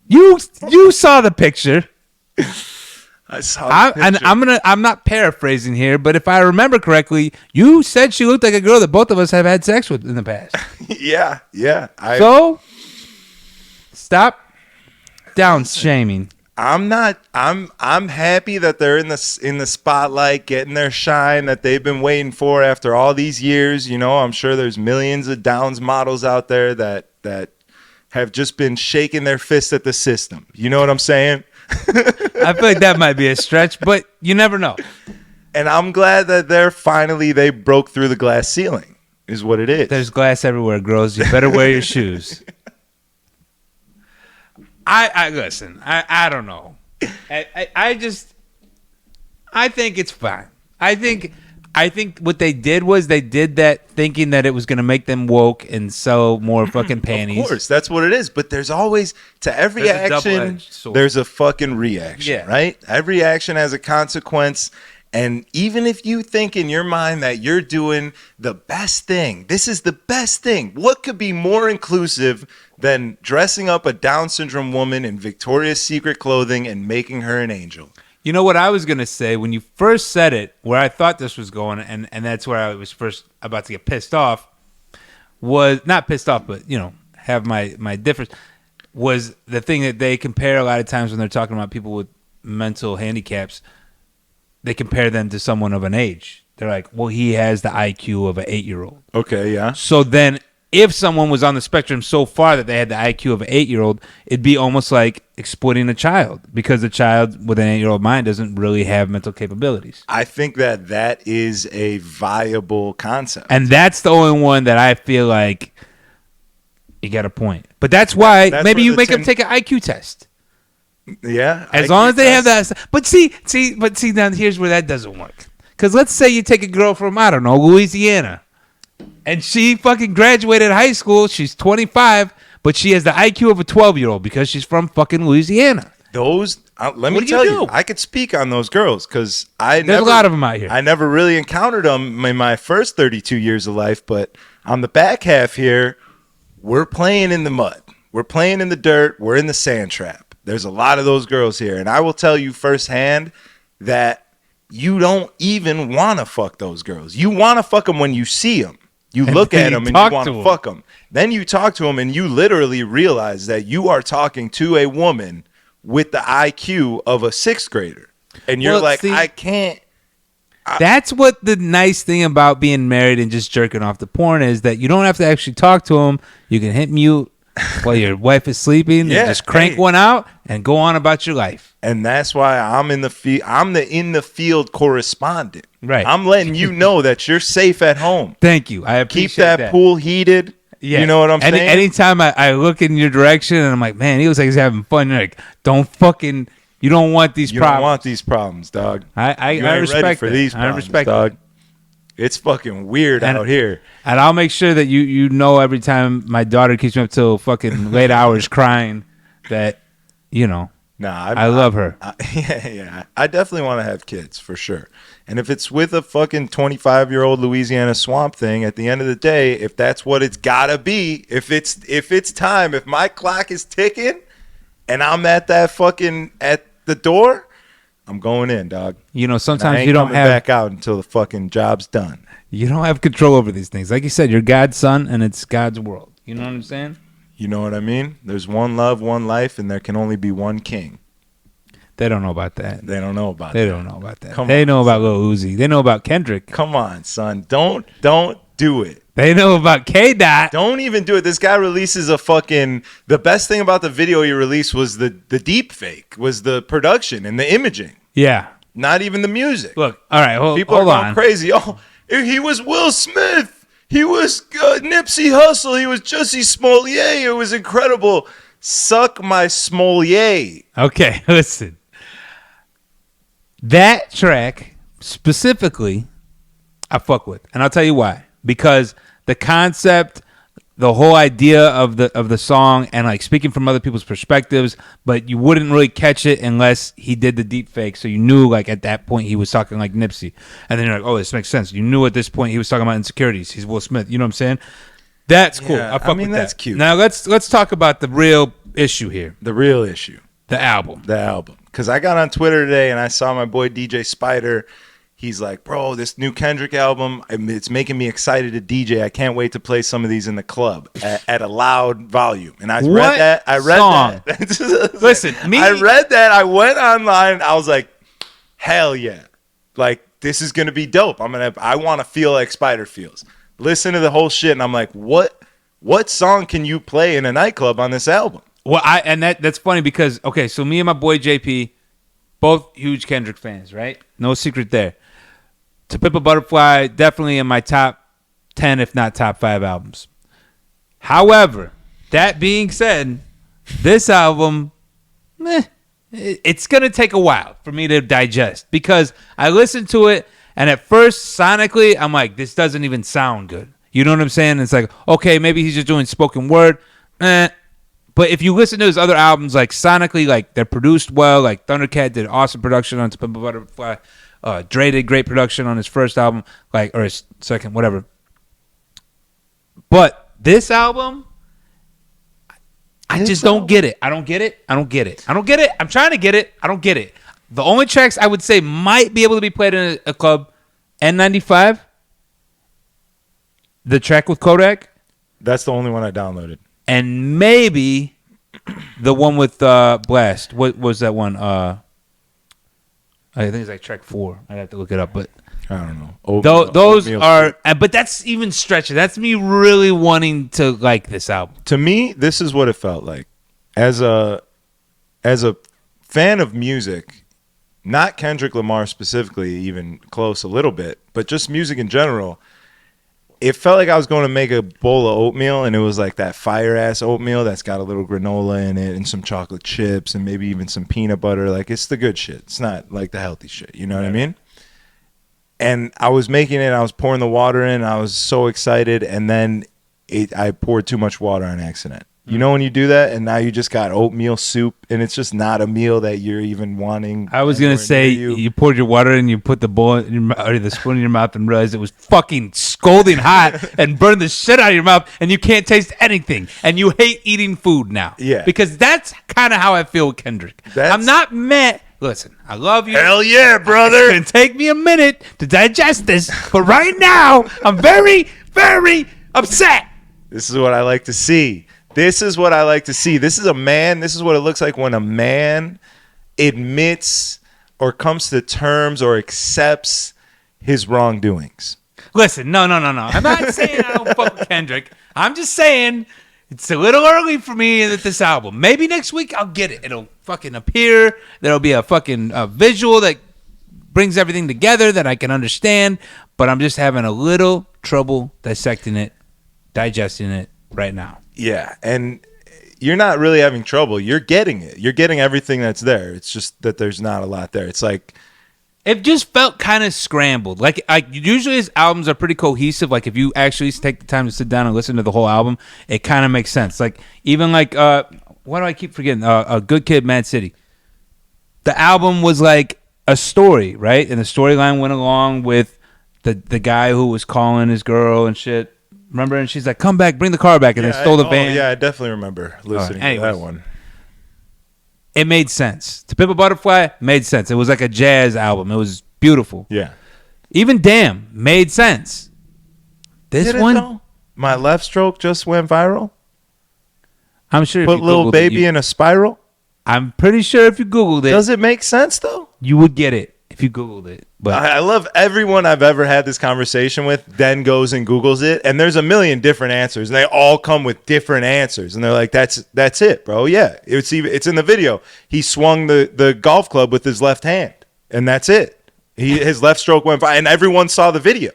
S2: You saw the picture.
S1: I saw the
S2: And
S1: picture.
S2: I'm not paraphrasing here, but if I remember correctly, you said she looked like a girl that both of us have had sex with in the past.
S1: yeah.
S2: So stop down shaming.
S1: I'm not. I'm happy that they're in the spotlight, getting their shine that they've been waiting for after all these years. You know, I'm sure there's millions of Downs models out there that have just been shaking their fist at the system. You know what I'm saying?
S2: I feel like that might be a stretch, but you never know.
S1: And I'm glad that they broke through the glass ceiling. Is what it is.
S2: There's glass everywhere, girls. You better wear your shoes. I listen. I don't know. I think it's fine. I think what they did was they did that thinking that it was going to make them woke and sell more fucking panties.
S1: Of course, that's what it is. But there's always, to every
S2: There's a
S1: action,
S2: double-edged sword.
S1: there's a fucking reaction,
S2: Yeah.
S1: right? Every action has a consequence. And even if you think in your mind that you're doing the best thing, this is the best thing. What could be more inclusive than dressing up a Down syndrome woman in Victoria's Secret clothing and making her an angel?
S2: You know what I was going to say when you first said it, where I thought this was going, and that's where I was first about to get pissed off, was not pissed off, but, you know, have my difference, was the thing that they compare a lot of times when they're talking about people with mental handicaps, they compare them to someone of an age. They're like, well, he has the IQ of an 8-year-old.
S1: Okay, yeah.
S2: So then if someone was on the spectrum so far that they had the IQ of an 8-year-old, it'd be almost like exploiting a child because the child with an 8-year-old mind doesn't really have mental capabilities.
S1: I think that is a viable concept.
S2: And that's the only one that I feel like you got a point. But that's why
S1: That's
S2: maybe
S1: where
S2: you
S1: the
S2: make them take an IQ test.
S1: Yeah.
S2: As long as they have that. But see, now here's where that doesn't work. Because let's say you take a girl from, I don't know, Louisiana. And she fucking graduated high school. She's 25, but she has the IQ of a 12-year-old because she's from fucking Louisiana.
S1: Those, let me
S2: What do
S1: tell
S2: you
S1: you,
S2: do?
S1: I could speak on those girls because
S2: There's a lot of them out here.
S1: I never really encountered them in my first 32 years of life, but on the back half here, we're playing in the mud. We're playing in the dirt. We're in the sand trap. There's a lot of those girls here. And I will tell you firsthand that you don't even want to fuck those girls. You want to fuck them when you see them. You
S2: And
S1: look
S2: then
S1: at
S2: you
S1: them and
S2: talk
S1: you want
S2: to
S1: to
S2: 'em.
S1: fuck them. Then you talk to them and you literally realize that you are talking to a woman with the IQ of a 6th grader. And you're
S2: Well,
S1: like,
S2: see-
S1: I can't.
S2: That's what the nice thing about being married and just jerking off the porn is, that you don't have to actually talk to them. You can hit mute while your wife is sleeping
S1: Yeah,
S2: and just crank
S1: hey.
S2: one out and go on about your life.
S1: And that's why I'm in the field. I'm the in the field correspondent.
S2: Right.
S1: I'm letting you know that you're safe at home.
S2: Thank you. I appreciate
S1: Keep that pool heated.
S2: Yeah.
S1: You know what I'm saying?
S2: Anytime I look in your direction and I'm like, man, he looks like he's having fun. You're like, you don't want these
S1: you
S2: problems.
S1: don't want these problems, dog.
S2: I
S1: You ain't
S2: respect
S1: ready for
S2: that.
S1: these
S2: I
S1: problems,
S2: respect
S1: dog.
S2: that.
S1: It's fucking weird
S2: And-
S1: out here.
S2: And I'll make sure that you know every time my daughter keeps me up till fucking late hours crying that, you know,
S1: Nah,
S2: I love her.
S1: Yeah. I definitely want to have kids for sure. And if it's with a fucking 25-year-old Louisiana swamp thing, at the end of the day, if that's what it's gotta be, if it's time, if my clock is ticking, and I'm at that fucking at the door, I'm going in, dog.
S2: You know,
S1: I
S2: sometimes
S1: ain't
S2: you don't
S1: coming
S2: have
S1: back out until the fucking job's done.
S2: you don't have control over these things. Like you said, you're God's son and it's God's world. You know what I'm saying?
S1: You know what I mean? There's one love, one life, and there can only be one king.
S2: They don't know about that.
S1: They don't know about
S2: They
S1: that.
S2: don't know about that.
S1: Come
S2: They
S1: on,
S2: know about
S1: son.
S2: Lil Uzi. They know about Kendrick.
S1: Come on, son. Don't do it.
S2: They know about K-Dot.
S1: Don't even do it. This guy releases a fucking... The best thing about the video he released was the deep fake, was the production and the imaging.
S2: Yeah.
S1: Not even the music.
S2: Look, all right,
S1: People
S2: hold
S1: are going
S2: on.
S1: crazy. Oh, he was Will Smith. He was Nipsey Hussle. He was Jussie Smollett. It was incredible. Suck my Smollett.
S2: Okay, listen. That track specifically, I fuck with, and I'll tell you why. Because the concept, the whole idea of the song, and like speaking from other people's perspectives, but you wouldn't really catch it unless he did the deep fake. So you knew like at that point he was talking like Nipsey, and then you're like, oh, this makes sense. You knew at this point he was talking about insecurities. He's Will Smith. You know what I'm saying? That's cool.
S1: Yeah,
S2: I fuck with
S1: that's
S2: that.
S1: cute.
S2: Now let's talk about the real issue here.
S1: The real issue.
S2: The album.
S1: Because I got on Twitter today and I saw my boy DJ Spider. He's like, bro, this new Kendrick album, it's making me excited to DJ. I can't wait to play some of these in the club at a loud volume. And I read that.
S2: Listen,
S1: I read that. I went online. I was like, hell yeah. Like, this is going to be dope. I want to feel like Spider feels. Listen to the whole shit. And I'm like, what song can you play in a nightclub on this album?
S2: Well, that's funny because, okay, so me and my boy JP, both huge Kendrick fans, right? No secret there. To Pimp a Butterfly, definitely in my top 10, if not top 5 albums. However, that being said, this album, it's going to take a while for me to digest because I listened to it, and at first, sonically, I'm like, this doesn't even sound good. You know what I'm saying? It's like, okay, maybe he's just doing spoken word. But if you listen to his other albums, like sonically, like they're produced well. Like Thundercat did awesome production on To Pimp a Butterfly. Dre did great production on his first album, or his second, whatever. But this album, I just don't get it. I don't get it. I'm trying to get it. I don't get it. The only tracks I would say might be able to be played in a club, N95, the track with Kodak.
S1: That's the only one I downloaded.
S2: And maybe the one with Blast. What was that one? I think it's like track 4. I'd have to look it up, but
S1: I don't know.
S2: Those are, but that's even stretching. That's me really wanting to like this album.
S1: To me, this is what it felt like. As a fan of music, not Kendrick Lamar specifically, even close a little bit, but just music in general, it felt like I was going to make a bowl of oatmeal, and it was like that fire-ass oatmeal that's got a little granola in it and some chocolate chips and maybe even some peanut butter. Like, it's the good shit. It's not like the healthy shit. You know what I mean? And I was making it. I was pouring the water in. I was so excited, and then I poured too much water on accident. You know when you do that, and now you just got oatmeal soup, and it's just not a meal that you're even wanting.
S2: I was gonna say you poured your water and you put the bowl in your mouth, or the spoon in your mouth, and realized it was fucking scalding hot and burned the shit out of your mouth, and you can't taste anything, and you hate eating food now.
S1: Yeah,
S2: because that's kind of how I feel with Kendrick. I'm not mad. Listen, I love you.
S1: Hell yeah, brother.
S2: It's gonna take me a minute to digest this, but right now I'm very, very upset.
S1: This is what I like to see. This is what I like to see. This is a man. This is what it looks like when a man admits or comes to terms or accepts his wrongdoings.
S2: Listen, no. I'm not saying I don't fuck with Kendrick. I'm just saying it's a little early for me with this album. Maybe next week I'll get it. It'll fucking appear. There'll be a fucking visual that brings everything together that I can understand. But I'm just having a little trouble dissecting it, digesting it right now.
S1: Yeah, and you're not really having trouble. You're getting it. You're getting everything that's there. It's just that there's not a lot there. It's like
S2: it just felt kind of scrambled. Like usually his albums are pretty cohesive. Like if you actually take the time to sit down and listen to the whole album, it kind of makes sense. Like even like why do I keep forgetting? A Good Kid, Mad City. The album was like a story, right? And the storyline went along with the guy who was calling his girl and shit. Remember? And she's like, come back, bring the car back. And they stole the van.
S1: Yeah, I definitely remember listening to that one.
S2: It made sense. To Pimp a Butterfly made sense. It was like a jazz album. It was beautiful.
S1: Yeah.
S2: Even Damn made sense. This one?
S1: Though? My Left Stroke just went viral.
S2: I'm sure
S1: Put Lil Baby in a spiral.
S2: I'm pretty sure if you Googled it,
S1: Does it make sense though?
S2: you would get it if you Googled it. But
S1: I love everyone I've ever had this conversation with then goes and Googles it, and there's a million different answers, and they all come with different answers, and they're like, "That's it, bro. Yeah, it's in the video. He swung the golf club with his left hand, and that's it. His left stroke went by, and everyone saw the video,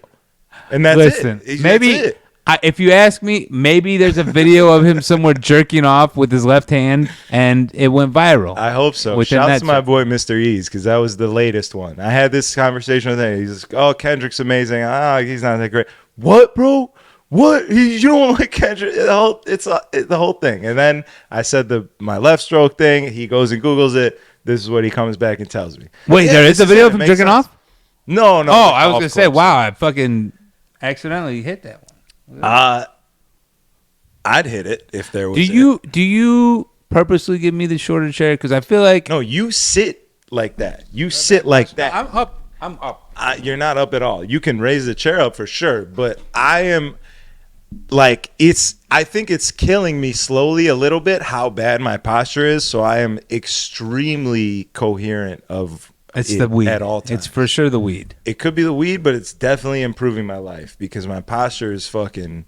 S1: and that's
S2: listen,
S1: it.
S2: Maybe
S1: That's it.
S2: if you ask me, maybe there's a video of him somewhere jerking off with his left hand, and it went viral.
S1: I hope so.
S2: within
S1: Shout out
S2: that
S1: to my
S2: show.
S1: boy Mr. Ease, because that was the latest one. I had this conversation with him. He's like, "Oh, Kendrick's amazing. He's not that great." What, bro? What? You don't like Kendrick? It's the whole thing. And then I said my left stroke thing. He goes and Googles it. This is what he comes back and tells me.
S2: Wait,
S1: Yeah,
S2: there
S1: this
S2: is a video
S1: it.
S2: of
S1: It
S2: him
S1: makes
S2: jerking
S1: sense.
S2: off?
S1: No.
S2: Oh, I was
S1: Golf
S2: gonna say,
S1: clubs.
S2: wow, I fucking accidentally hit that one.
S1: I'd hit it if there was.
S2: Do you purposely give me the shorter chair? Because I feel like
S1: No, you sit like that. You sit like that.
S2: I'm up. I'm up.
S1: You're not up at all. You can raise the chair up for sure, but I am like I think it's killing me slowly a little bit how bad my posture is. So I am extremely coherent of
S2: It's
S1: it
S2: the weed
S1: at all times.
S2: It's for sure the weed.
S1: It could be the weed, but it's definitely improving my life because my posture is fucking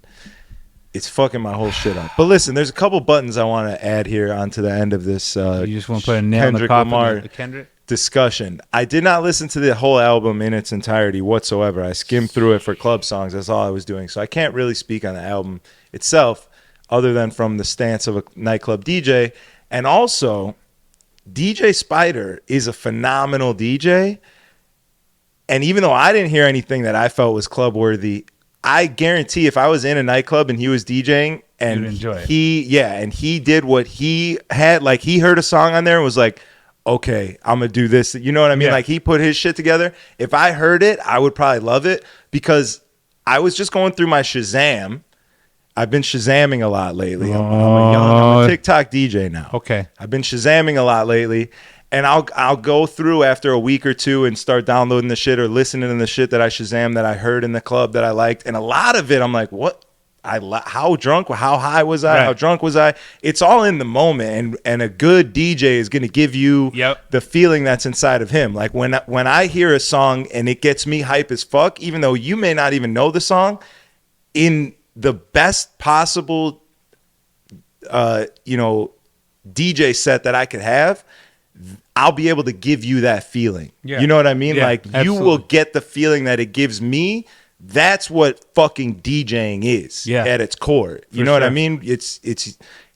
S1: my whole shit up. But listen, there's a couple buttons I want to add here onto the end of this.
S2: You just want to put a nail in the
S1: Kendrick
S2: coffin.
S1: Lamar
S2: of Kendrick.
S1: discussion. I did not listen to the whole album in its entirety whatsoever. I skimmed through it for club songs. That's all I was doing. So I can't really speak on the album itself other than from the stance of a nightclub DJ. And also, DJ Spider is a phenomenal DJ. And even though I didn't hear anything that I felt was club worthy, I guarantee if I was in a nightclub and he was DJing and
S2: You'd enjoy it.
S1: he did what he had, like he heard a song on there and was like, okay, I'm gonna do this. You know what I mean?
S2: Yeah.
S1: Like he put his shit together. If I heard it, I would probably love it because I was just going through my Shazam. I've been Shazamming a lot lately. I'm a TikTok DJ now.
S2: Okay.
S1: I've been Shazamming a lot lately. And I'll go through after a week or two and start downloading the shit or listening to the shit that I Shazam that I heard in the club that I liked. And a lot of it, I'm like, what? How drunk? How high was I?
S2: Right.
S1: How drunk was I? It's all in the moment. And a good DJ is going to give you the feeling that's inside of him. Like when I hear a song and it gets me hype as fuck, even though you may not even know the song, in the best possible, DJ set that I could have, I'll be able to give you that feeling.
S2: Yeah.
S1: You know what I mean?
S2: Yeah,
S1: like
S2: absolutely.
S1: you will get the feeling that it gives me. That's what fucking DJing is at its core. You know what I mean? It's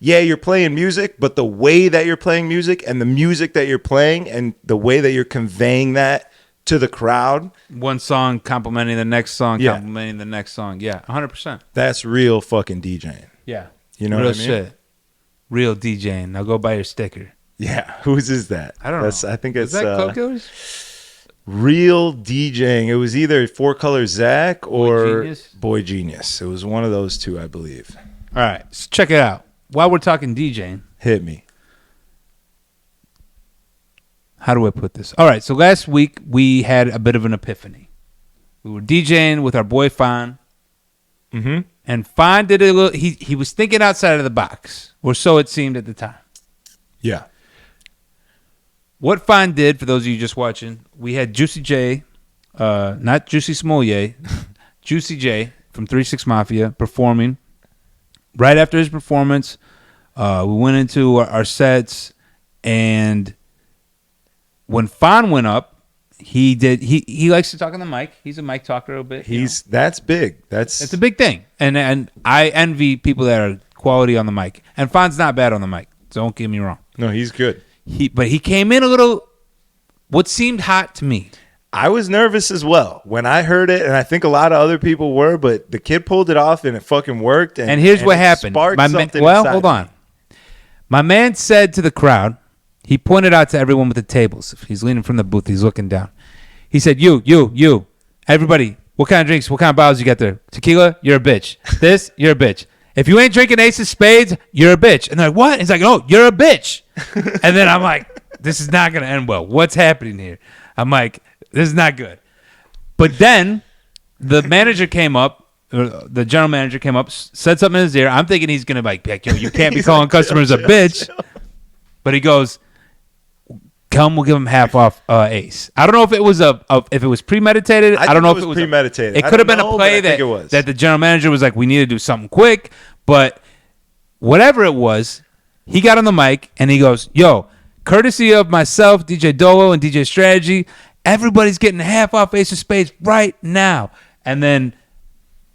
S1: you're playing music, but the way that you're playing music and the music that you're playing and the way that you're conveying that to the crowd.
S2: One song complimenting the next song,
S1: Yeah.
S2: complimenting the next song. Yeah, 100%.
S1: That's real fucking DJing.
S2: Yeah.
S1: You know
S2: Real
S1: what I mean?
S2: shit. Real DJing. Now go buy your sticker.
S1: Yeah. Whose is that?
S2: I don't know.
S1: I think
S2: Is
S1: it's
S2: that Club Killers?
S1: Real DJing. It was either Four Color Zach or
S2: Genius?
S1: Boy Genius. It was one of those two, I believe.
S2: All right. So check it out. While we're talking DJing,
S1: Hit me.
S2: how do I put this? All right. So last week we had a bit of an epiphany. We were DJing with our boy Fon.
S1: Mm-hmm.
S2: And Fon did a little, he was thinking outside of the box, or so it seemed at the time.
S1: Yeah.
S2: What Fon did, for those of you just watching, we had Juicy J, not Juicy Smollier, Juicy J from 3-6 Mafia performing. Right after his performance, we went into our sets, and when Fon went up, he likes to talk on the mic. He's a mic talker a bit.
S1: That's big.
S2: It's a big thing, and I envy people that are quality on the mic. And Fon's not bad on the mic. Don't get me wrong.
S1: No, he's good.
S2: But he came in a little, what seemed hot to me.
S1: I was nervous as well when I heard it, and I think a lot of other people were, but the kid pulled it off, and it fucking worked.
S2: And here's what happened. Hold on. My man said to the crowd, he pointed out to everyone with the tables. He's leaning from the booth. He's looking down. He said, you, everybody, what kind of drinks, what kind of bottles you got there? Tequila? You're a bitch. This? You're a bitch. If you ain't drinking Ace of Spades, you're a bitch. And they're like, what? He's like, oh, you're a bitch. And then I'm like, this is not going to end well. What's happening here? I'm like, this is not good. But then the manager came up, the general manager came up, said something in his ear. I'm thinking he's going to be like, yo, you can't be calling customers a bitch. But he goes, we'll give him half off Ace. I don't know if it was if it was premeditated. I don't know if it was
S1: premeditated.
S2: It could have been a play that the general manager was like, we need to do something quick. But whatever it was, he got on the mic and he goes, yo, courtesy of myself, DJ Dolo, and DJ Strategy, everybody's getting half off Ace of Spades right now. And then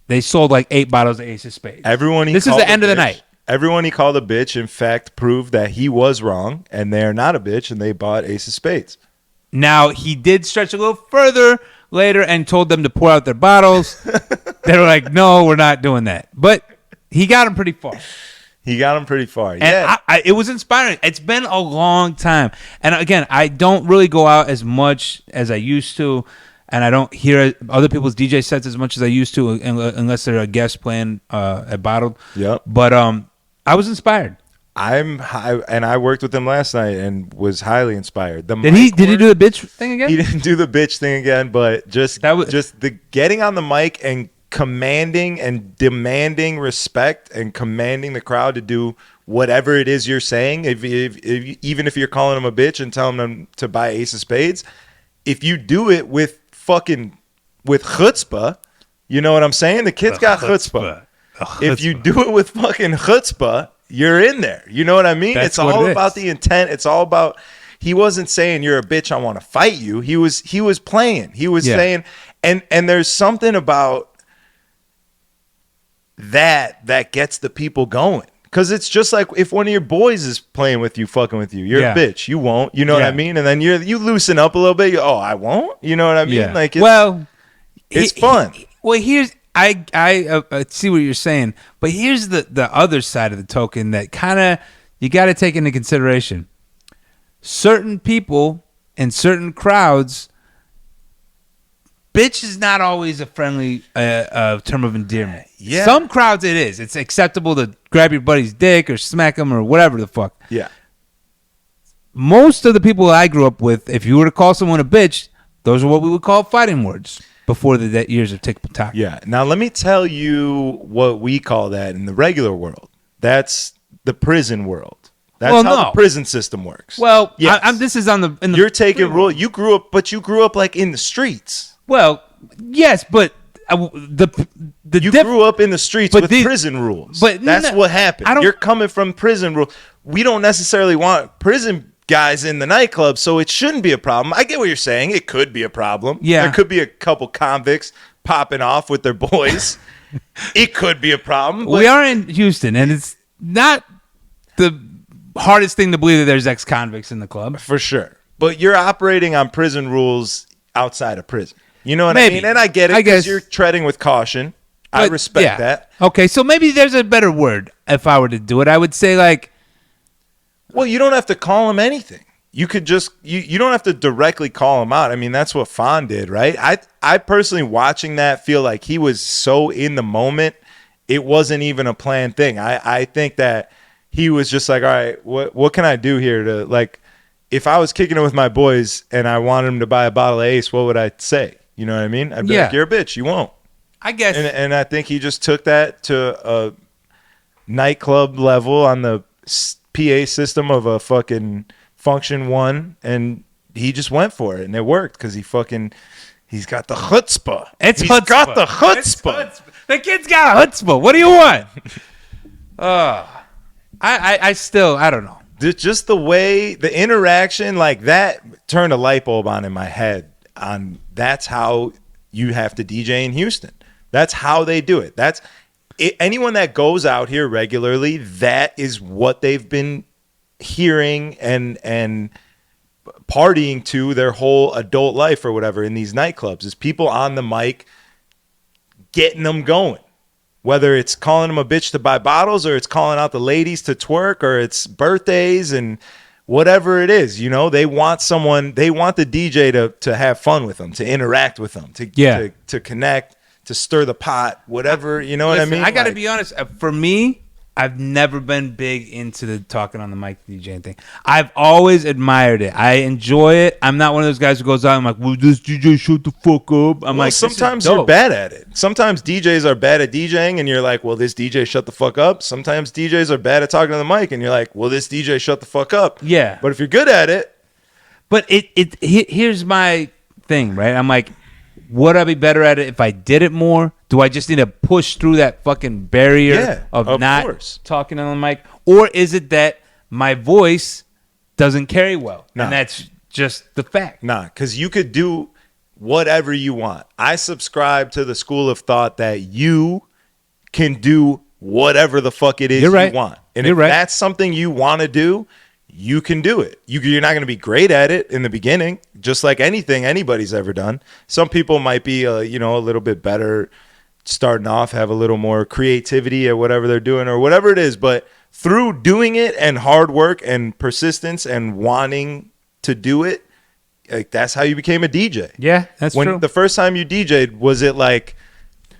S2: they sold like 8 bottles of Ace of Spades. This is the end of the night.
S1: Everyone he called a bitch, in fact, proved that he was wrong, and they're not a bitch, and they bought Ace of Spades.
S2: Now, he did stretch a little further later and told them to pour out their bottles. They were like, no, we're not doing that. But he got them pretty far.
S1: Yeah.
S2: And it was inspiring. It's been a long time. And again, I don't really go out as much as I used to, and I don't hear other people's DJ sets as much as I used to, unless they're a guest playing at Bottled.
S1: Yep.
S2: But I was inspired.
S1: And I worked with him last night and was highly inspired.
S2: Did he do the bitch thing again?
S1: He didn't do the bitch thing again, but just the getting on the mic and commanding and demanding respect and commanding the crowd to do whatever it is you're saying, even if you're calling them a bitch and telling them to buy Ace of Spades, if you do it with chutzpah, you know what I'm saying? The kid's got chutzpah. If you do it with fucking chutzpah, you're in there. You know what I mean? It's all about the intent. It's all about, he wasn't saying you're a bitch, I want to fight you. He was playing. He was saying, and there's something about that gets the people going, because it's just like if one of your boys is playing with you, fucking with you, you're a bitch, you won't, you know what I mean? And then you loosen up a little bit. I won't, you know what I mean? Like, it's fun.
S2: Here's I see what you're saying, but here's the other side of the token that kind of you got to take into consideration. Certain people and certain crowds, bitch is not always a friendly term of endearment. Yeah. Some crowds it is. It's acceptable to grab your buddy's dick or smack him or whatever the fuck.
S1: Yeah.
S2: Most of the people I grew up with, if you were to call someone a bitch, those are what we would call fighting words before the years of TikTok.
S1: Yeah. Now let me tell you what we call that in the regular world. That's the prison world. That's how the prison system works.
S2: Well, yes. This is on the.
S1: You're taking rule. You grew up like in the streets.
S2: Well, yes, but you
S1: grew up in the streets with prison rules. But that's what happened. You're coming from prison rules. We don't necessarily want prison guys in the nightclub, so it shouldn't be a problem. I get what you're saying. It could be a problem.
S2: Yeah,
S1: there could be a couple convicts popping off with their boys. It could be a problem.
S2: We are in Houston, and it's not the hardest thing to believe that there's ex-convicts in the club.
S1: For sure. But you're operating on prison rules outside of prison. You know what I mean? And I get it because you're treading with caution. I respect that.
S2: Okay, so maybe there's a better word. If I were to do it, I would say like...
S1: Well, you don't have to call him anything. You could just... You don't have to directly call him out. I mean, that's what Fon did, right? I personally, watching that, feel like he was so in the moment, it wasn't even a planned thing. I think that he was just like, all right, what can I do here to... like, if I was kicking it with my boys and I wanted him to buy a bottle of Ace, what would I say? You know what I mean? I'd be like, you're a bitch. You won't.
S2: I guess.
S1: And I think he just took that to a nightclub level on the PA system of a fucking Function 1, and he just went for it, and it worked because he's got the chutzpah.
S2: He's
S1: got the chutzpah.
S2: The kid's got a chutzpah. What do you want? I still, I don't know.
S1: Just the way, the interaction, like that turned a light bulb on in my head. That's how you have to DJ in Houston. That's how they do it. That's it. Anyone that goes out here regularly, that is what they've been hearing and partying to their whole adult life or whatever in these nightclubs, is people on the mic getting them going. Whether it's calling them a bitch to buy bottles, or it's calling out the ladies to twerk, or it's birthdays and whatever it is, you know, they want the DJ to have fun with them, to interact with them, to connect, to stir the pot, whatever, you know what I mean?
S2: I got to be honest, for me, I've never been big into the talking on the mic DJing thing. I've always admired it. I enjoy it. I'm not one of those guys who goes out and I'm like, well, this DJ shut the fuck up. I'm like,
S1: sometimes you're bad at it. Sometimes DJs are bad at DJing and you're like, well, this DJ shut the fuck up. Sometimes DJs are bad at talking on the mic and you're like, well, this DJ shut the fuck up.
S2: Yeah.
S1: But if you're good at it,
S2: But here's my thing, right? I'm like, would I be better at it if I did it more? Do I just need to push through that fucking barrier of not talking on the mic? Or is it that my voice doesn't carry well? Nah. And that's just the fact.
S1: Nah, because you could do whatever you want. I subscribe to the school of thought that you can do whatever the fuck it is you want. And if that's something you want to do, you can do it. You're not going to be great at it in the beginning, just like anything anybody's ever done. Some people might be, a little bit better starting off, have a little more creativity at whatever they're doing or whatever it is. But through doing it and hard work and persistence and wanting to do it, like that's how you became a DJ.
S2: Yeah, that's true.
S1: The first time you DJ'd, was it like,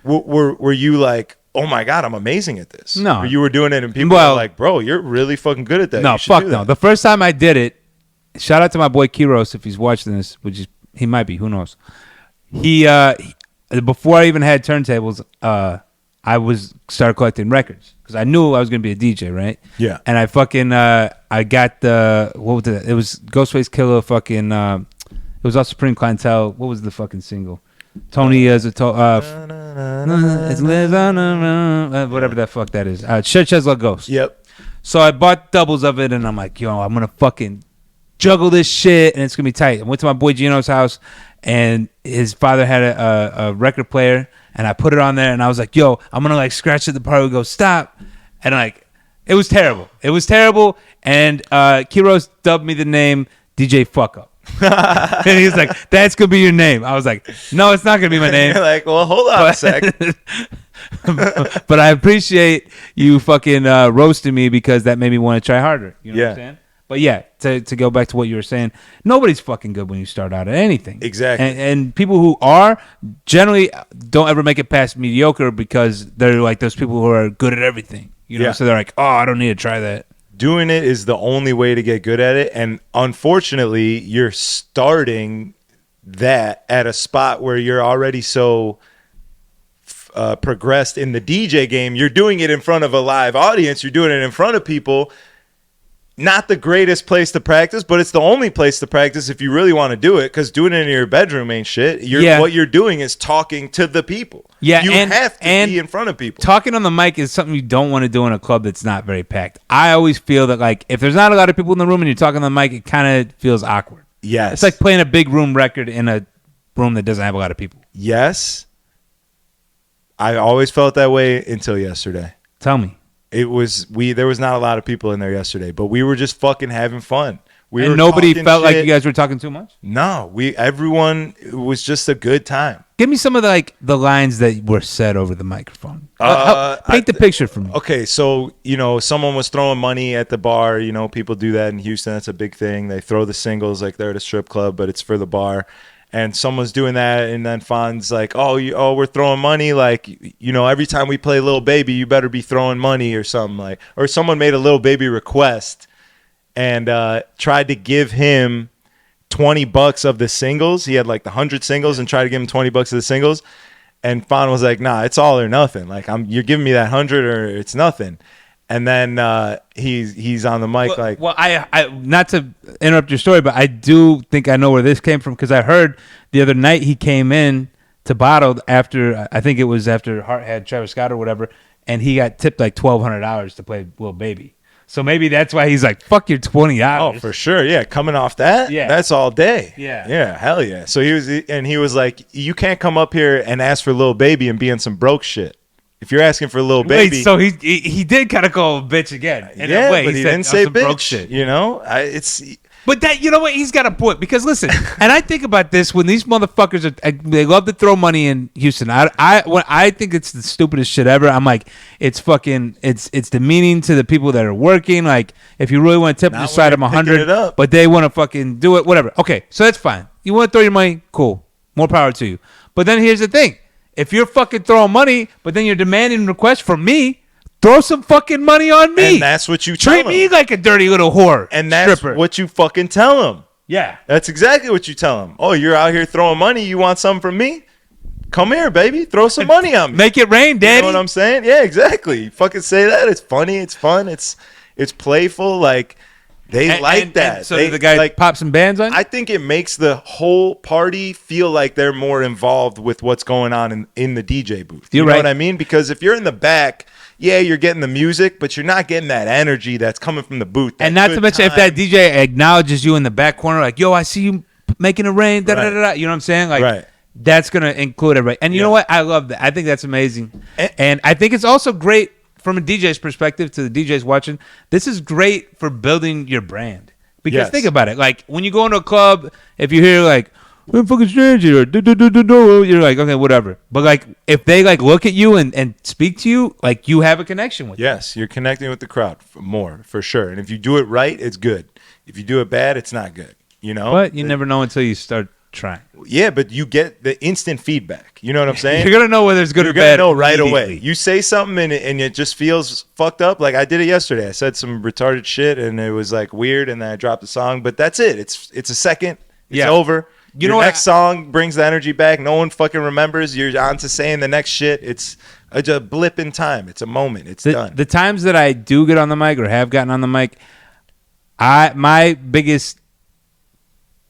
S1: were you like, oh my God, I'm amazing at this?
S2: No.
S1: Or you were doing it and people were like, bro, you're really fucking good at that.
S2: No, fuck no. The first time I did it, shout out to my boy Kiros if he's watching this, he might be, who knows. He before I even had turntables, I started collecting records because I knew I was gonna be a DJ, right?
S1: Yeah.
S2: And I fucking I got it was Ghostface Killer fucking it was all Supreme Clientele. What was the fucking single? Tony whatever that fuck that is. Churches La Ghost.
S1: Yep.
S2: So I bought doubles of it and I'm like, yo, I'm gonna fucking juggle this shit and it's gonna be tight. I went to my boy Gino's house and his father had a record player and I put it on there and I was like, yo, I'm gonna like scratch at the part. We go stop, and like it was terrible. It was terrible. And Kiros dubbed me the name DJ Fuck Up. And he's like, that's gonna be your name. I was like, no, it's not gonna be my name.
S1: You're like, well, hold on a sec.
S2: But I appreciate you fucking roasting me because that made me want to try harder. You know what I'm saying? But yeah, to go back to what you were saying, nobody's fucking good when you start out at anything.
S1: Exactly.
S2: And people who are generally don't ever make it past mediocre because they're like those people who are good at everything. You know, so they're like, oh, I don't need to try that.
S1: Doing it is the only way to get good at it. And unfortunately, you're starting that at a spot where you're already so progressed in the DJ game. You're doing it in front of a live audience. You're doing it in front of people. Not the greatest place to practice, but it's the only place to practice if you really want to do it, because doing it in your bedroom ain't shit. What you're doing is talking to the people. Yeah, you have to be in front of people.
S2: Talking on the mic is something you don't want to do in a club that's not very packed. I always feel that like if there's not a lot of people in the room and you're talking on the mic, it kind of feels awkward.
S1: Yes.
S2: It's like playing a big room record in a room that doesn't have a lot of people.
S1: Yes. I always felt that way until yesterday.
S2: Tell me.
S1: There was not a lot of people in there yesterday, but we were just fucking having fun.
S2: And nobody felt like you guys were talking too much?
S1: No, everyone, it was just a good time.
S2: Give me some of the lines that were said over the microphone. Paint the picture for me.
S1: Okay, so, someone was throwing money at the bar. People do that in Houston. That's a big thing. They throw the singles like they're at a strip club, but it's for the bar. And someone's doing that, and then Fon's like, we're throwing money. Like, every time we play Lil Baby, you better be throwing money or something. Or someone made a Lil Baby request and tried to give him $20 of the singles. He had like the 100 singles and tried to give him $20 of the singles. And Fon was like, nah, it's all or nothing. Like, you're giving me that 100 or it's nothing. And then he's on the mic
S2: I not to interrupt your story, but I do think I know where this came from, because I heard the other night he came in to Bottled after, I think it was after Hart had Travis Scott or whatever, and he got tipped like $1,200 to play Lil Baby. So maybe that's why he's like, fuck your $20.
S1: Oh, for sure. Yeah, coming off that, that's all day.
S2: Yeah.
S1: Yeah, hell yeah. So he was like, you can't come up here and ask for Lil Baby and be in some broke shit. If you're asking for a Lil Baby.
S2: Wait, so he did kind of call him a bitch again.
S1: But he didn't say bitch. Broke shit.
S2: But that, you know what? He's got a point, because listen, and I think about this when these motherfuckers they love to throw money in Houston. I think it's the stupidest shit ever. I'm like, it's demeaning to the people that are working. Like, if you really want to tip, just side them 100, but they want to fucking do it, whatever. Okay, so that's fine. You want to throw your money? Cool. More power to you. But then here's the thing. If you're fucking throwing money, but then you're demanding requests from me, throw some fucking money on me.
S1: And that's what you tell
S2: them. Treat me like a dirty little whore.
S1: And that's stripper. What you fucking tell them.
S2: Yeah.
S1: That's exactly what you tell them. Oh, you're out here throwing money. You want something from me? Come here, baby. Throw some money on me.
S2: Make it rain, daddy.
S1: You know what I'm saying? Yeah, exactly. You fucking say that. It's funny. It's fun. It's playful. Like, They like that.
S2: And so the guy
S1: like,
S2: pop some bands on?
S1: I think it makes the whole party feel like they're more involved with what's going on in the DJ booth. You know what I mean? Because if you're in the back, yeah, you're getting the music, but you're not getting that energy that's coming from the booth.
S2: And not to mention if that DJ acknowledges you in the back corner, like, yo, I see you making it rain, da da da da. You know what I'm saying? Like, that's going to include everybody. And you know what? I love that. I think that's amazing. And I think it's also great from a DJ's perspective to the DJs watching. This is great for building your brand. Because think about it. Like, when you go into a club, if you hear, like, we're fucking strange here, you're like, okay, whatever. But, like, if they, like, look at you and speak to you, like, you have a connection with them.
S1: Yes, you're connecting with the crowd more, for sure. And if you do it right, it's good. If you do it bad, it's not good. You know?
S2: But you never know until you start trying.
S1: Yeah, but you get the instant feedback. You know what I'm saying?
S2: You're going to know whether it's good or bad.
S1: You're going to know right away. You say something and it just feels fucked up. Like I did it yesterday. I said some retarded shit and it was like weird and then I dropped the song. But that's it. It's a second. It's over.
S2: You know,
S1: next song brings the energy back. No one fucking remembers. You're on to saying the next shit. It's a blip in time. It's a moment. It's done.
S2: The times that I do get on the mic or have gotten on the mic, my biggest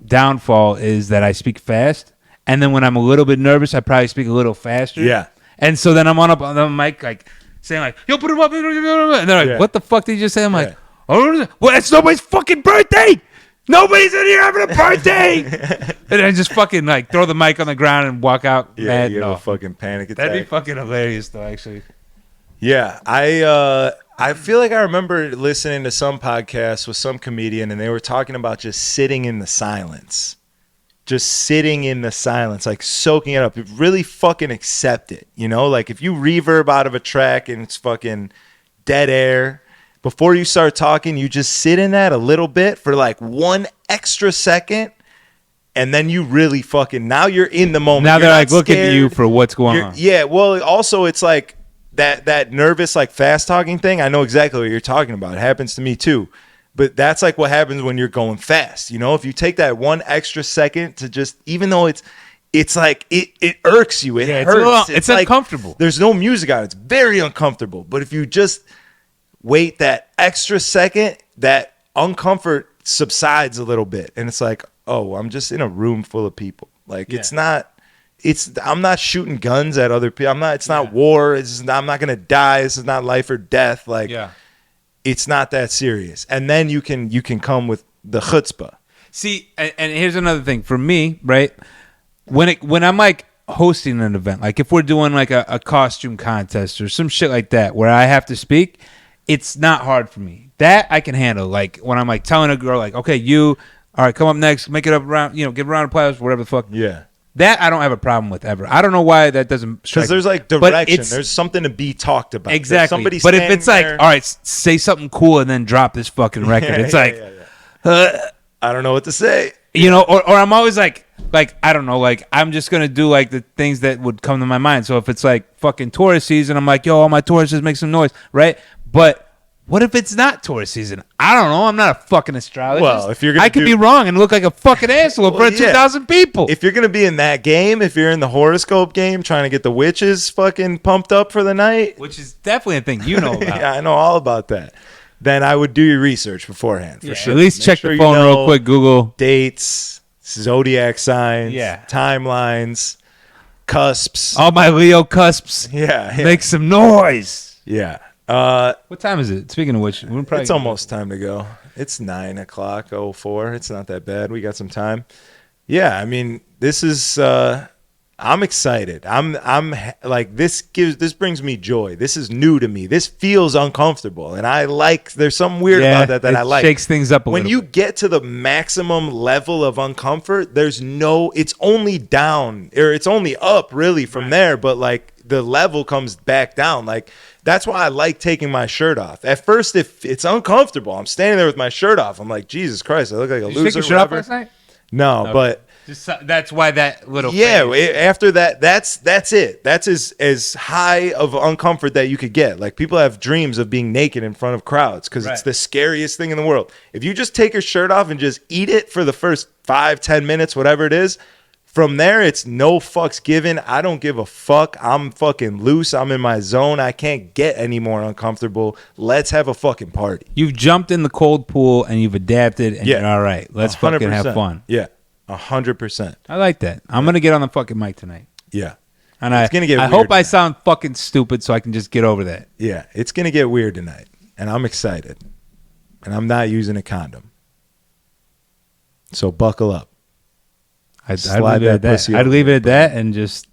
S2: downfall is that I speak fast, and then when I'm a little bit nervous, I probably speak a little faster.
S1: Yeah.
S2: And so then I'm on the mic like saying like, "Yo, put him up," and they're like, "What the fuck did you just say?" I'm like, "Oh, well, it's nobody's fucking birthday. Nobody's in here having a birthday." And I just fucking like throw the mic on the ground and walk out.
S1: Yeah, you have a fucking panic attack.
S2: That'd be fucking hilarious, though. Actually.
S1: Yeah, I feel like I remember listening to some podcast with some comedian, and they were talking about just sitting in the silence. Just sitting in the silence, like soaking it up. Really fucking accept it, you know? Like if you reverb out of a track and it's fucking dead air, before you start talking, you just sit in that a little bit for like 1 extra second, and then you really fucking, now you're in the moment.
S2: Now
S1: you're
S2: they're like looking at you for what's going on.
S1: Yeah, well, also it's like, that nervous, like fast talking thing, I know exactly what you're talking about. It happens to me too. But that's like what happens when you're going fast. You know, if you take that 1 extra second to just, even though it's like, it irks you. It hurts.
S2: It's
S1: like,
S2: uncomfortable.
S1: There's no music on it. It's very uncomfortable. But if you just wait that extra second, that uncomfort subsides a little bit. And it's like, oh, I'm just in a room full of people. Like I'm not shooting guns at other people. It's not war. I'm not going to die. This is not life or death. Like, it's not that serious. And then you can come with the chutzpah.
S2: See, and here's another thing for me, right? When I'm like hosting an event, like if we're doing like a costume contest or some shit like that, where I have to speak, it's not hard for me. That I can handle. Like when I'm like telling a girl, like, okay, all right, come up next, make it up around, give a round of applause, whatever the fuck.
S1: Yeah.
S2: That I don't have a problem with ever. I don't know why that doesn't strike.
S1: Because there's like direction. There's something to be talked about.
S2: Exactly. But if it's like, all right, say something cool and then drop this fucking record, it's like,
S1: I don't know what to say.
S2: Or I'm always like I don't know, like I'm just gonna do like the things that would come to my mind. So if it's like fucking tourist season, I'm like, yo, all my tourists just make some noise, right? But what if it's not tourist season? I don't know. I'm not a fucking astrologist.
S1: Well, if you're gonna
S2: I could be wrong and look like a fucking asshole in front of 2,000 people.
S1: If you're gonna be in that game, if you're in the horoscope game, trying to get the witches fucking pumped up for the night,
S2: which is definitely a thing you know about.
S1: Yeah, I know all about that. Then I would do your research beforehand for sure.
S2: At least check the phone real quick. Google
S1: dates, zodiac signs, timelines, cusps.
S2: All my Leo cusps.
S1: Yeah.
S2: Make some noise.
S1: Yeah.
S2: What time is it? Speaking of which,
S1: it's almost time to go. It's 9:04. It's not that bad. We got some time. Yeah, I mean, this is. I'm excited. I'm like this brings me joy. This is new to me. This feels uncomfortable, and I like. There's something weird about that I like.
S2: Shakes things up a little.
S1: When you get to the maximum level of uncomfort, it's only down or it's only up really from there. But like the level comes back down. Like. That's why I like taking my shirt off. At first, if it's uncomfortable, I'm standing there with my shirt off. I'm like, Jesus Christ, I look like a loser.
S2: Did you take your shirt off last night?
S1: No, but
S2: that's why that little.
S1: Yeah, after that, that's it. That's as high of uncomfort that you could get. Like people have dreams of being naked in front of crowds because it's the scariest thing in the world. If you just take your shirt off and just eat it for the first 5-10 minutes, whatever it is, From there, it's no fucks given. I don't give a fuck. I'm fucking loose. I'm in my zone. I can't get any more uncomfortable. Let's have a fucking party.
S2: You've jumped in the cold pool and you've adapted and you're all right. Let's
S1: 100%.
S2: fucking have fun.
S1: Yeah, 100%.
S2: I like that. I'm going to get on the fucking mic tonight.
S1: Yeah.
S2: And
S1: It's gonna get
S2: I
S1: weird
S2: hope I
S1: tonight.
S2: sound fucking stupid so I can just get over that.
S1: Yeah, it's going to get weird tonight. And I'm excited. And I'm not using a condom. So buckle up.
S2: I'd
S1: Slide
S2: leave it
S1: that
S2: at that.
S1: pussy
S2: I'd
S1: over
S2: leave it at
S1: there,
S2: that and just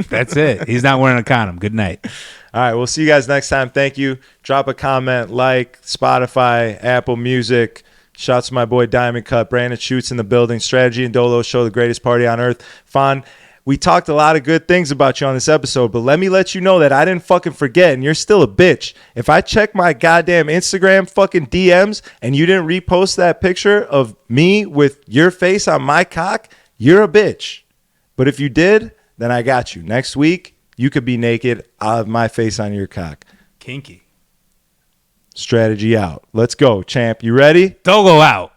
S2: that's it. He's not wearing a condom. Good night.
S1: All right, we'll see you guys next time. Thank you. Drop a comment, like, Spotify, Apple Music. Shouts to my boy Diamond Cut. Brandon Shoots in the building. Strategy and Dolo show the greatest party on earth. Fun. We talked a lot of good things about you on this episode, but let me let you know that I didn't fucking forget, and you're still a bitch. If I check my goddamn Instagram fucking DMs and you didn't repost that picture of me with your face on my cock, you're a bitch. But if you did, then I got you. Next week, you could be naked. I'll have my face on your cock.
S2: Kinky.
S1: Strategy out. Let's go, champ. You ready?
S2: Dolo out.